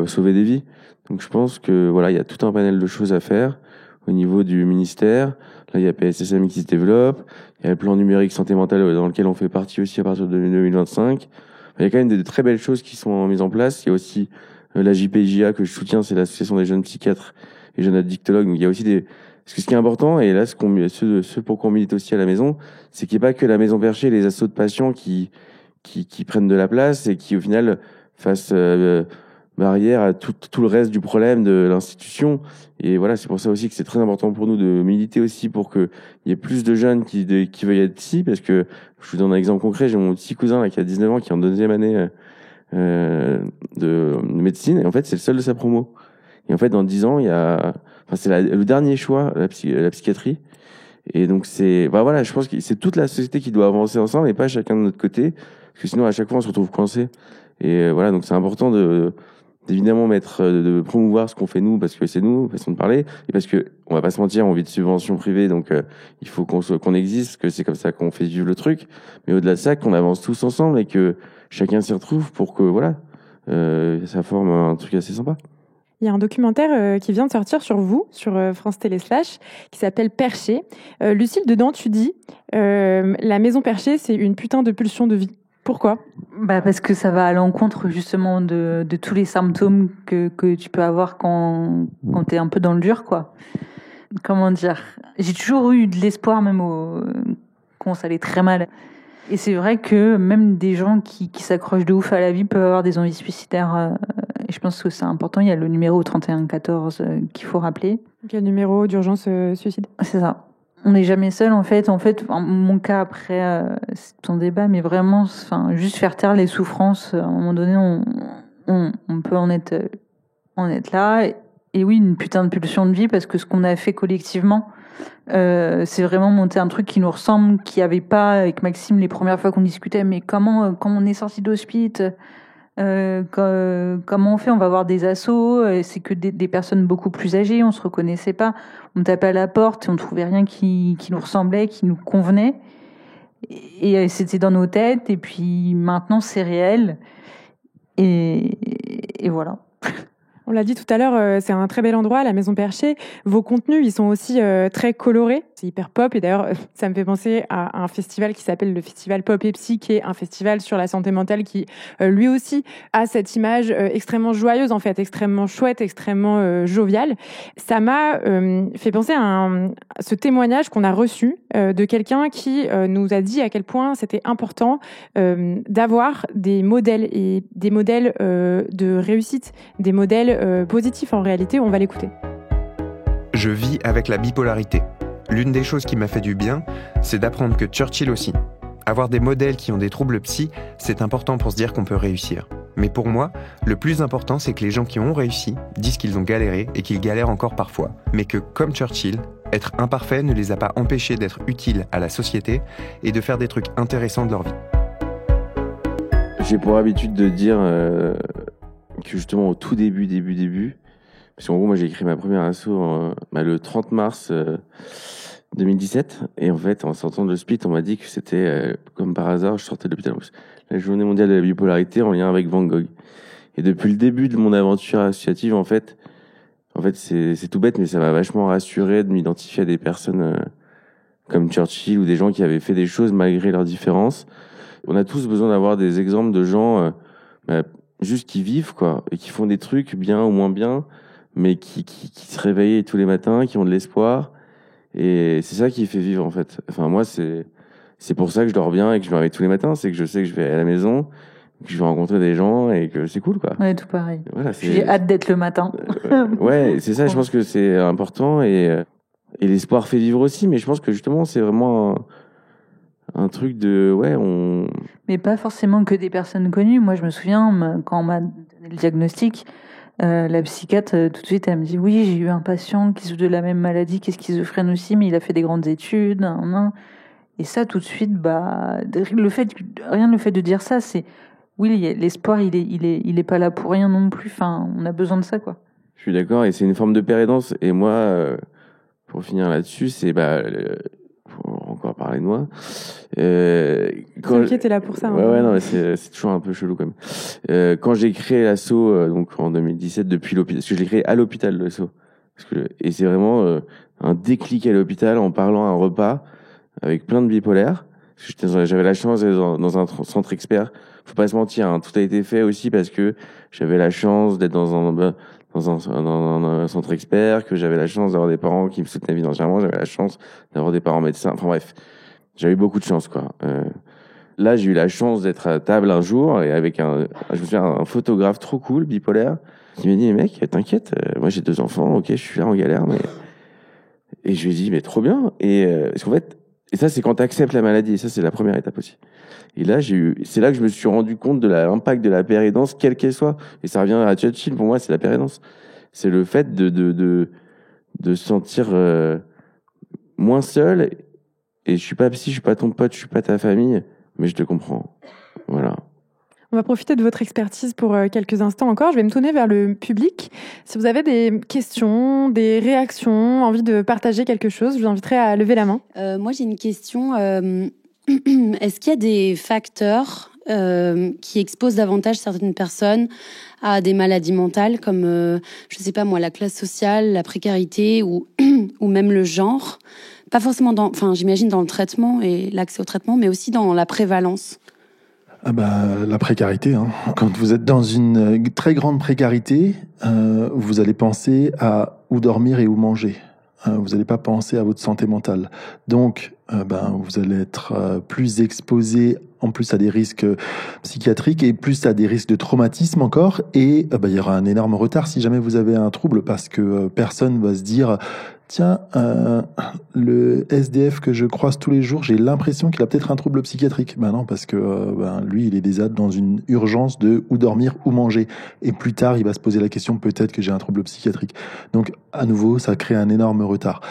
sauver des vies. Donc je pense que voilà, il y a tout un panel de choses à faire au niveau du ministère. Là, il y a PSSM qui se développe, il y a le plan numérique santé mentale dans lequel on fait partie aussi à partir de 2025. Il y a quand même de très belles choses qui sont mises en place. Il y a aussi la JPJA que je soutiens, c'est l'association des jeunes psychiatres et jeunes addictologues. Donc il y a aussi parce que ce qui est important, et là ce pour qu'on milite aussi à la maison, c'est qu'il n'y ait pas que la Maison Perchée et les assos de patients qui prennent de la place et qui au final fassent barrière à tout le reste du problème de l'institution. Et voilà, c'est pour ça aussi que c'est très important pour nous de militer aussi pour qu'il y ait plus de jeunes qui veuillent être psy, parce que je vous donne un exemple concret, j'ai mon petit cousin là, qui a 19 ans, qui est en 2e année de médecine, et en fait c'est le seul de sa promo. Et en fait dans 10 ans, c'est le dernier choix, la psychiatrie. Et donc voilà, je pense que c'est toute la société qui doit avancer ensemble et pas chacun de notre côté, parce que sinon à chaque fois on se retrouve coincé. Et voilà, donc c'est important d'évidemment de promouvoir ce qu'on fait nous, parce que c'est nous, façon de parler, et parce que on va pas se mentir, on vit de subventions privées, donc il faut qu'on existe, que c'est comme ça qu'on fait vivre le truc. Mais au-delà de ça, qu'on avance tous ensemble et que chacun s'y retrouve pour que voilà, ça forme un truc assez sympa. Il y a un documentaire qui vient de sortir sur vous, sur France Télé Slash, qui s'appelle Perché. Lucille, dedans, tu dis la Maison Perchée, c'est une putain de pulsion de vie. Pourquoi ? Parce que ça va à l'encontre justement de tous les symptômes que tu peux avoir quand t'es un peu dans le dur, quoi. Comment dire ? J'ai toujours eu de l'espoir, même quand ça allait très mal. Et c'est vrai que même des gens qui s'accrochent de ouf à la vie peuvent avoir des envies suicidaires. Et je pense que c'est important. Il y a le numéro 3114 qu'il faut rappeler. Quel numéro d'urgence suicide ? C'est ça. On n'est jamais seul, en fait. Mon cas, après, c'est ton débat, mais vraiment, juste faire taire les souffrances, à un moment donné, on peut en être là. Et oui, une putain de pulsion de vie, parce que ce qu'on a fait collectivement, c'est vraiment monter un truc qui nous ressemble, qu'il n'y avait pas avec Maxime les premières fois qu'on discutait. Mais comment on est sorti d'hospice, comment on fait? On va voir des assos, c'est que des personnes beaucoup plus âgées, on se reconnaissait pas, on tapait à la porte et on trouvait rien qui nous ressemblait, qui nous convenait, et c'était dans nos têtes, et puis maintenant c'est réel, et voilà. On l'a dit tout à l'heure, c'est un très bel endroit, la Maison Perchée. Vos contenus, ils sont aussi très colorés. C'est hyper pop. Et d'ailleurs, ça me fait penser à un festival qui s'appelle le Festival Pop et Psy, qui est un festival sur la santé mentale qui, lui aussi, a cette image extrêmement joyeuse, en fait, extrêmement chouette, extrêmement joviale. Ça m'a fait penser à ce témoignage qu'on a reçu de quelqu'un qui nous a dit à quel point c'était important d'avoir des modèles, et des modèles de réussite, des modèles positif en réalité. On va l'écouter. Je vis avec la bipolarité. L'une des choses qui m'a fait du bien, c'est d'apprendre que Churchill aussi. Avoir des modèles qui ont des troubles psy, c'est important pour se dire qu'on peut réussir. Mais pour moi, le plus important, c'est que les gens qui ont réussi disent qu'ils ont galéré et qu'ils galèrent encore parfois. Mais que, comme Churchill, être imparfait ne les a pas empêchés d'être utiles à la société et de faire des trucs intéressants de leur vie. J'ai pour habitude de dire que justement au tout début, parce qu'en gros moi j'ai écrit ma première asso le 30 mars 2017, et en fait en sortant de l'hospice on m'a dit que c'était comme par hasard, je sortais de l'hôpital, la journée mondiale de la bipolarité en lien avec Van Gogh. Et depuis le début de mon aventure associative, en fait c'est tout bête, mais ça m'a vachement rassuré de m'identifier à des personnes comme Churchill ou des gens qui avaient fait des choses malgré leurs différences. On a tous besoin d'avoir des exemples de gens juste qui vivent, quoi, et qui font des trucs bien ou moins bien, mais qui se réveillent tous les matins, qui ont de l'espoir. Et c'est ça qui fait vivre, en fait. Enfin, moi, c'est pour ça que je dors bien et que je me réveille tous les matins. C'est que je sais que je vais à la maison, que je vais rencontrer des gens et que c'est cool, quoi. Ouais, tout pareil. Voilà, J'ai hâte d'être le matin. Ouais, c'est ça, je pense que c'est important et l'espoir fait vivre aussi, mais je pense que justement, c'est vraiment un truc de, ouais, Mais pas forcément que des personnes connues. Moi, je me souviens, quand on m'a donné le diagnostic, la psychiatre, tout de suite, elle me dit, oui, j'ai eu un patient qui souffre de la même maladie, qui est schizophrène aussi, mais il a fait des grandes études, Et ça, tout de suite, rien le fait de dire ça, c'est, oui, l'espoir, il est pas là pour rien non plus. Enfin, on a besoin de ça, quoi. Je suis d'accord, et c'est une forme de pérédance. Et moi, pour finir là-dessus, c'est, pour encore parler de moi. Ok, t'es là pour ça. Ouais, non, mais c'est toujours un peu chelou quand même. Quand j'ai créé l'asso, donc en 2017, depuis l'hôpital, parce que je l'ai créé à l'hôpital, l'asso. Et c'est vraiment un déclic à l'hôpital en parlant à un repas avec plein de bipolaires. J'avais la chance d'être dans un centre expert. Faut pas se mentir, hein, tout a été fait aussi parce que j'avais la chance d'être dans un centre expert, que j'avais la chance d'avoir des parents qui me soutenaient financièrement, j'avais la chance d'avoir des parents médecins. Enfin bref, j'avais eu beaucoup de chance, quoi. Là, j'ai eu la chance d'être à table un jour et avec je me souviens, un photographe trop cool, bipolaire, qui m'a dit, mais mec, t'inquiète, moi j'ai 2 enfants, ok, je suis là en galère, mais... Et je lui ai dit, mais trop bien. Parce qu'en fait, et ça, c'est quand tu acceptes la maladie. Et ça, c'est la première étape aussi. Et là, c'est là que je me suis rendu compte de l'impact de la pérédance, quelle qu'elle soit. Et ça revient à Churchill, pour moi, c'est la pérédance. C'est le fait de se sentir moins seul. Et je suis pas psy, je suis pas ton pote, je suis pas ta famille, mais je te comprends. Voilà. On va profiter de votre expertise pour quelques instants encore. Je vais me tourner vers le public. Si vous avez des questions, des réactions, envie de partager quelque chose, je vous inviterai à lever la main. Moi, j'ai une question. Est-ce qu'il y a des facteurs qui exposent davantage certaines personnes à des maladies mentales, comme, je sais pas moi, la classe sociale, la précarité ou même le genre? Pas forcément j'imagine dans le traitement et l'accès au traitement, mais aussi dans la prévalence. La précarité. Hein. Quand vous êtes dans une très grande précarité, vous allez penser à où dormir et où manger. Vous n'allez pas penser à votre santé mentale. Donc, vous allez être plus exposé en plus à des risques psychiatriques et plus à des risques de traumatisme encore. Et il y aura un énorme retard si jamais vous avez un trouble parce que personne va se dire tiens, le SDF que je croise tous les jours, j'ai l'impression qu'il a peut-être un trouble psychiatrique. Ben non, parce que lui, il est déjà dans une urgence de où dormir, où manger. Et plus tard, il va se poser la question, peut-être que j'ai un trouble psychiatrique. Donc, à nouveau, ça crée un énorme retard.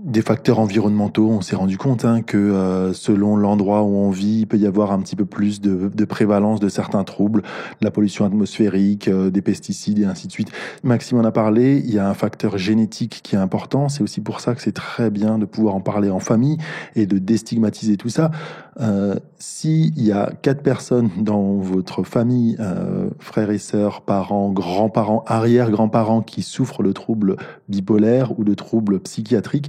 Des facteurs environnementaux, on s'est rendu compte que selon l'endroit où on vit, il peut y avoir un petit peu plus de prévalence de certains troubles, la pollution atmosphérique, des pesticides et ainsi de suite. Maxime en a parlé, il y a un facteur génétique qui est important, c'est aussi pour ça que c'est très bien de pouvoir en parler en famille et de déstigmatiser tout ça. S'il y a 4 personnes dans votre famille, frères et sœurs, parents, grands-parents, arrière-grands-parents qui souffrent de troubles bipolaires ou de troubles psychiatriques,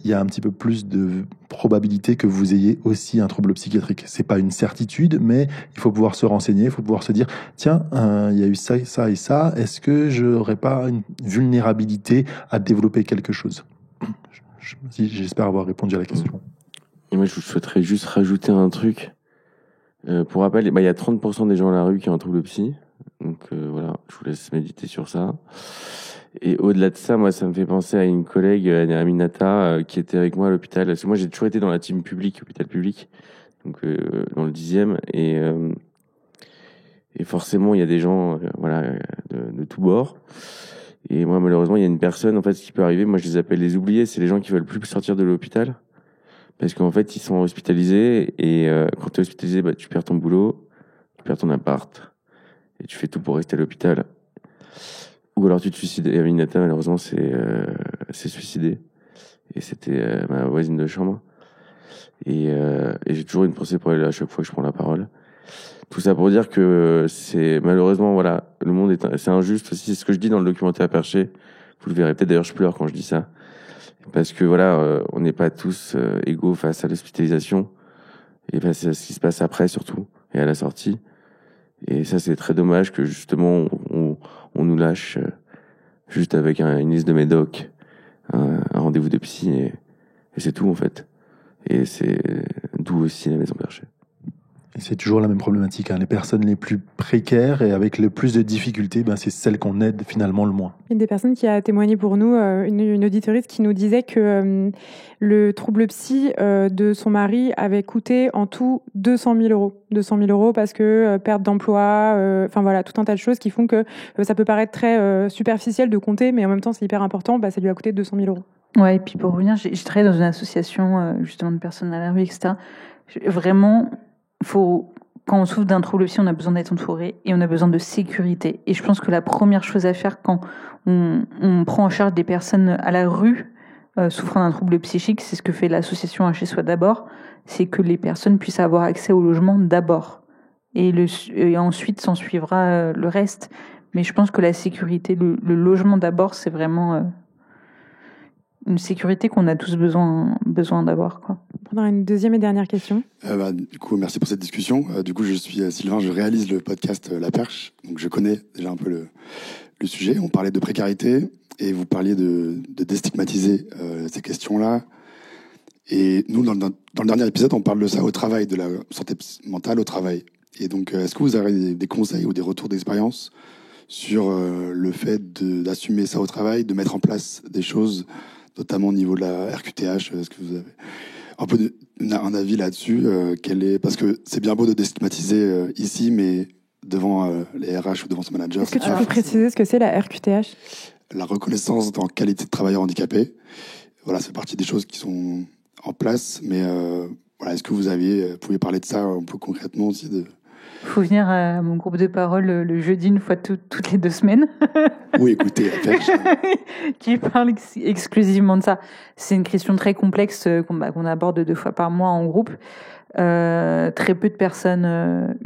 il y a un petit peu plus de probabilité que vous ayez aussi un trouble psychiatrique. C'est pas une certitude, mais il faut pouvoir se renseigner, il faut pouvoir se dire, tiens, il y a eu ça, ça et ça, est-ce que je n'aurais pas une vulnérabilité à développer quelque chose? J'espère avoir répondu à la question. Et moi, je souhaiterais juste rajouter un truc. Pour rappel, il y a 30% des gens à la rue qui ont un trouble psy. Donc voilà, je vous laisse méditer sur ça. Et au-delà de ça, moi, ça me fait penser à une collègue, Aminata, qui était avec moi à l'hôpital. Parce que moi, j'ai toujours été dans la team publique, hôpital public, donc dans le 10e. Et forcément, il y a des gens de tous bords. Et moi, malheureusement, il y a une personne, en fait, ce qui peut arriver, moi, je les appelle les oubliés, c'est les gens qui veulent plus sortir de l'hôpital. Parce qu'en fait, ils sont hospitalisés. Et quand tu es hospitalisé, tu perds ton boulot, tu perds ton appart. Et tu fais tout pour rester à l'hôpital. Ou alors tu te suicides. Et Aminata, malheureusement, s'est suicidée. Et c'était ma voisine de chambre. Et j'ai toujours une pensée pour elle à chaque fois que je prends la parole. Tout ça pour dire que c'est malheureusement, voilà, le monde c'est injuste aussi. C'est ce que je dis dans le documentaire Perché. Vous le verrez peut-être, d'ailleurs, je pleure quand je dis ça. Parce que voilà, on n'est pas tous égaux face à l'hospitalisation. Et c'est ce qui se passe après, surtout. Et à la sortie. Et ça, c'est très dommage que justement on nous lâche juste avec une liste de médoc, un rendez-vous de psy et c'est tout en fait. Et c'est d'où aussi la Maison Perchée. Et c'est toujours la même problématique. Les personnes les plus précaires et avec le plus de difficultés, c'est celles qu'on aide finalement le moins. Une des personnes qui a témoigné pour nous, une auditrice qui nous disait que le trouble psy de son mari avait coûté en tout 200 000 euros. 200 000 euros parce que perte d'emploi, tout un tas de choses qui font que ça peut paraître très superficiel de compter, mais en même temps c'est hyper important, ça lui a coûté 200 000 euros. Ouais, et puis pour revenir, j'ai travaillé dans une association justement de personnes à la rue, etc. Vraiment, quand on souffre d'un trouble psy, on a besoin d'être entouré et on a besoin de sécurité. Et je pense que la première chose à faire quand on prend en charge des personnes à la rue souffrant d'un trouble psychique, c'est ce que fait l'association Un Chez Soi d'abord, c'est que les personnes puissent avoir accès au logement d'abord. Et ensuite s'en suivra le reste. Mais je pense que la sécurité, le logement d'abord, c'est vraiment une sécurité qu'on a tous besoin d'avoir, quoi. On a une deuxième et dernière question. Du coup, merci pour cette discussion. Du coup, je suis Sylvain, je réalise le podcast La Perche. Donc, je connais déjà un peu le sujet. On parlait de précarité et vous parliez de déstigmatiser ces questions-là. Et nous, dans le dernier épisode, on parle de ça au travail, de la santé mentale au travail. Et donc, est-ce que vous avez des conseils ou des retours d'expérience sur le fait d'assumer ça au travail, de mettre en place des choses, notamment au niveau de la RQTH? Est-ce que vous avez un peu un avis là-dessus, parce que c'est bien beau de déstigmatiser ici, mais devant les RH ou devant son manager. Est-ce que tu peux préciser ce que c'est la RQTH? La reconnaissance en qualité de travailleur handicapé. Voilà, c'est partie des choses qui sont en place, mais est-ce que vous pouvez parler de ça un peu concrètement aussi Faut venir à mon groupe de parole le jeudi une fois toutes les 2 semaines. Oui, écoutez, La Perche. Qui parle exclusivement de ça. C'est une question très complexe qu'on aborde 2 fois par mois en groupe. Très peu de personnes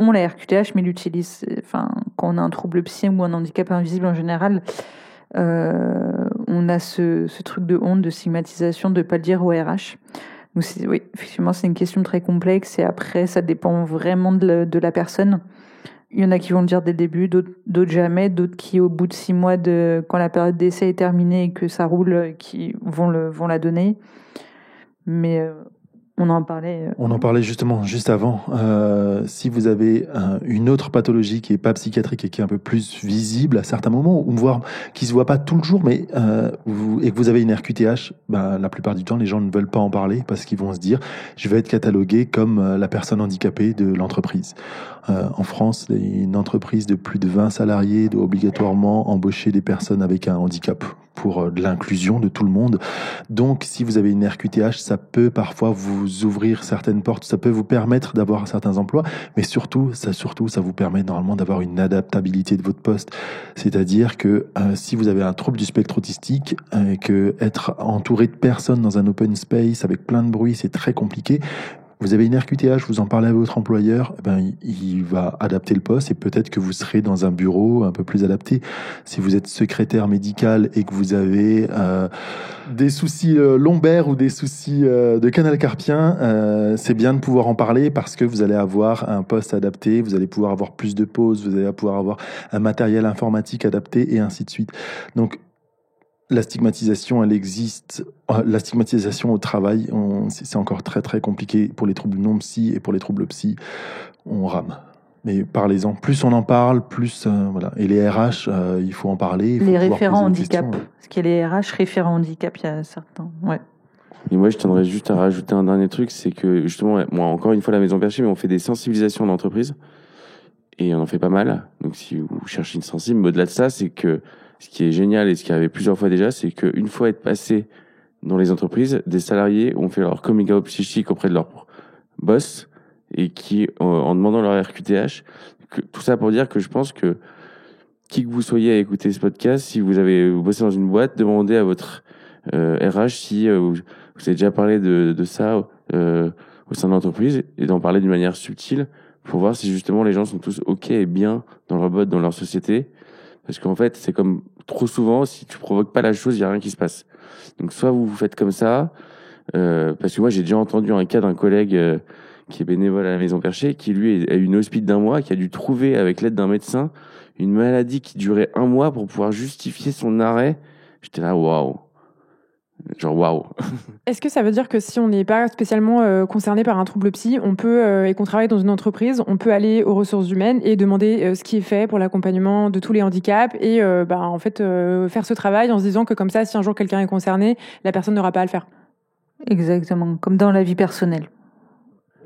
ont la RQTH, mais l'utilisent. Quand on a un trouble psy ou un handicap invisible en général, on a ce truc de honte, de stigmatisation, de pas le dire au RH. Donc oui, effectivement, c'est une question très complexe et après, ça dépend vraiment de la personne. Il y en a qui vont le dire dès le début, d'autres jamais, d'autres qui, au bout de 6 mois, quand la période d'essai est terminée et que ça roule, qui vont la donner. Mais on en parlait. On en parlait justement juste avant. Si vous avez une autre pathologie qui est pas psychiatrique et qui est un peu plus visible à certains moments, ou voire qui se voit pas tout le jour, mais et que vous avez une RQTH, la plupart du temps, les gens ne veulent pas en parler parce qu'ils vont se dire, je vais être catalogué comme la personne handicapée de l'entreprise. En France, une entreprise de plus de 20 salariés doit obligatoirement embaucher des personnes avec un handicap pour de l'inclusion de tout le monde. Donc, si vous avez une RQTH, ça peut parfois vous ouvrir certaines portes, ça peut vous permettre d'avoir certains emplois, mais surtout, ça vous permet normalement d'avoir une adaptabilité de votre poste. C'est-à-dire que si vous avez un trouble du spectre autistique, que être entouré de personnes dans un open space avec plein de bruit, c'est très compliqué. Vous avez une RQTH, vous en parlez à votre employeur, il va adapter le poste et peut-être que vous serez dans un bureau un peu plus adapté. Si vous êtes secrétaire médical et que vous avez des soucis lombaires ou des soucis de canal carpien, c'est bien de pouvoir en parler parce que vous allez avoir un poste adapté, vous allez pouvoir avoir plus de pauses, vous allez pouvoir avoir un matériel informatique adapté et ainsi de suite. Donc, la stigmatisation, elle existe. La stigmatisation au travail, c'est encore très très compliqué pour les troubles non psy et pour les troubles psy, on rame. Mais parlez-en. Plus on en parle, plus voilà. Et les RH, il faut en parler. Les référents handicap. Parce qu'il y a les RH référents handicap, il y a certains. Ouais. Et moi, je tiendrais juste à rajouter un dernier truc, c'est que justement, moi, encore une fois, la Maison Perchée, mais on fait des sensibilisations d'entreprise et on en fait pas mal. Donc, si vous cherchez une sensible, mais au-delà de ça, c'est que ce qui est génial et ce qui arrive plusieurs fois déjà, c'est qu'une fois être passé dans les entreprises, des salariés ont fait leur coming out psychique auprès de leur boss et qui, en demandant leur RQTH, tout ça pour dire que je pense que qui que vous soyez à écouter ce podcast, si vous bossé dans une boîte, demandez à votre RH si vous avez déjà parlé de ça au sein de l'entreprise et d'en parler d'une manière subtile pour voir si justement les gens sont tous OK et bien dans leur boîte, dans leur société. Parce qu'en fait, c'est comme trop souvent, si tu provoques pas la chose, il n'y a rien qui se passe. Donc soit vous faites comme ça, parce que moi j'ai déjà entendu un cas d'un collègue qui est bénévole à la Maison Perchée, qui lui a eu une hospice d'1 mois, qui a dû trouver avec l'aide d'un médecin une maladie qui durait 1 mois pour pouvoir justifier son arrêt. J'étais là, waouh. Genre waouh. Est-ce que ça veut dire que si on n'est pas spécialement concerné par un trouble psy, on peut, et qu'on travaille dans une entreprise, on peut aller aux ressources humaines et demander ce qui est fait pour l'accompagnement de tous les handicaps et en fait faire ce travail en se disant que comme ça, si un jour quelqu'un est concerné, la personne n'aura pas à le faire. Exactement, comme dans la vie personnelle.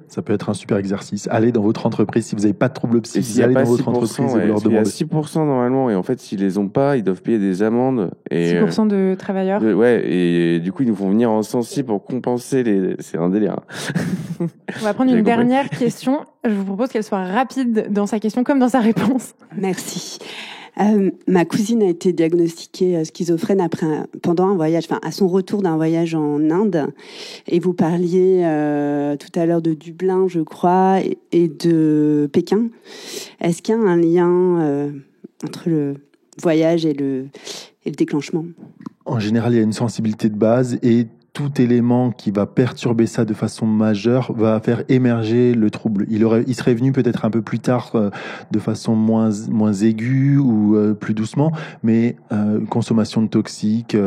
Ça peut être un super exercice. Allez dans votre entreprise, si vous n'avez pas de trouble psy, s'il y a allez pas dans votre 6%, entreprise et ouais, vous leur il y a demandez. 6% normalement, et en fait, s'ils les ont pas, ils doivent payer des amendes. Et, 6% de travailleurs. ouais, et du coup, ils nous font venir en Sancy pour compenser c'est un délire. On va prendre une dernière question. Je vous propose qu'elle soit rapide dans sa question comme dans sa réponse. Merci. Ma cousine a été diagnostiquée schizophrène pendant un voyage, à son retour d'un voyage en Inde. Et vous parliez tout à l'heure de Dublin, je crois, et de Pékin. Est-ce qu'il y a un lien entre le voyage et le déclenchement ? En général, il y a une sensibilité de base et tout élément qui va perturber ça de façon majeure va faire émerger le trouble. Il serait venu peut-être un peu plus tard de façon moins aiguë ou plus doucement, mais consommation de toxiques,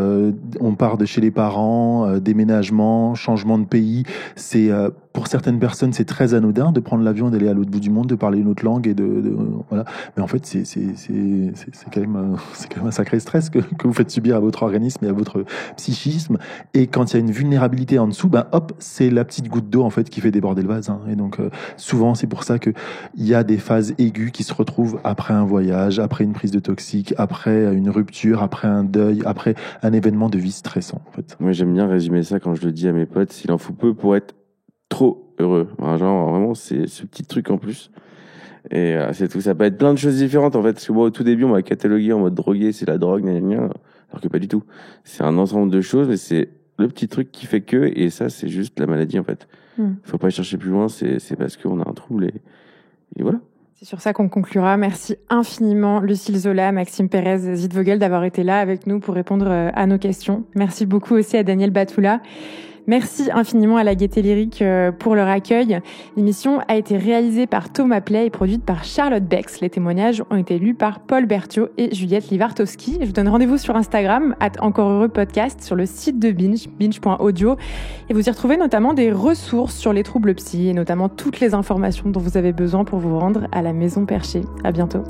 on part de chez les parents, déménagement, changement de pays, c'est pour certaines personnes, c'est très anodin de prendre l'avion, d'aller à l'autre bout du monde, de parler une autre langue et voilà. Mais en fait, c'est quand même un sacré stress que vous faites subir à votre organisme et à votre psychisme. Et quand il y a une vulnérabilité en dessous, hop, c'est la petite goutte d'eau en fait qui fait déborder le vase. Et donc souvent, c'est pour ça que il y a des phases aiguës qui se retrouvent après un voyage, après une prise de toxique, après une rupture, après un deuil, après un événement de vie stressant. En fait. Moi, j'aime bien résumer ça quand je le dis à mes potes. S'il en faut peu pour être trop heureux. Genre, vraiment, c'est ce petit truc en plus. Et c'est tout. Ça peut être plein de choses différentes, en fait. Parce que moi, au tout début, on m'a catalogué en mode drogué, c'est la drogue, alors que pas du tout. C'est un ensemble de choses, mais c'est le petit truc qui fait que, et ça, c'est juste la maladie, en fait. Faut pas chercher plus loin, c'est parce qu'on a un trouble et voilà. C'est sur ça qu'on conclura. Merci infiniment, Lucille Zola, Maxime Pérez, Zitvogel, d'avoir été là avec nous pour répondre à nos questions. Merci beaucoup aussi à Daniel Batoula. Merci infiniment à la Gaieté Lyrique pour leur accueil. L'émission a été réalisée par Thomas Play et produite par Charlotte Bex. Les témoignages ont été lus par Paul Berthiaud et Juliette Livartowski. Je vous donne rendez-vous sur Instagram, @encoreheureux-podcast, sur le site de Binge, binge.audio. Et vous y retrouvez notamment des ressources sur les troubles psy et notamment toutes les informations dont vous avez besoin pour vous rendre à la Maison Perchée. À bientôt.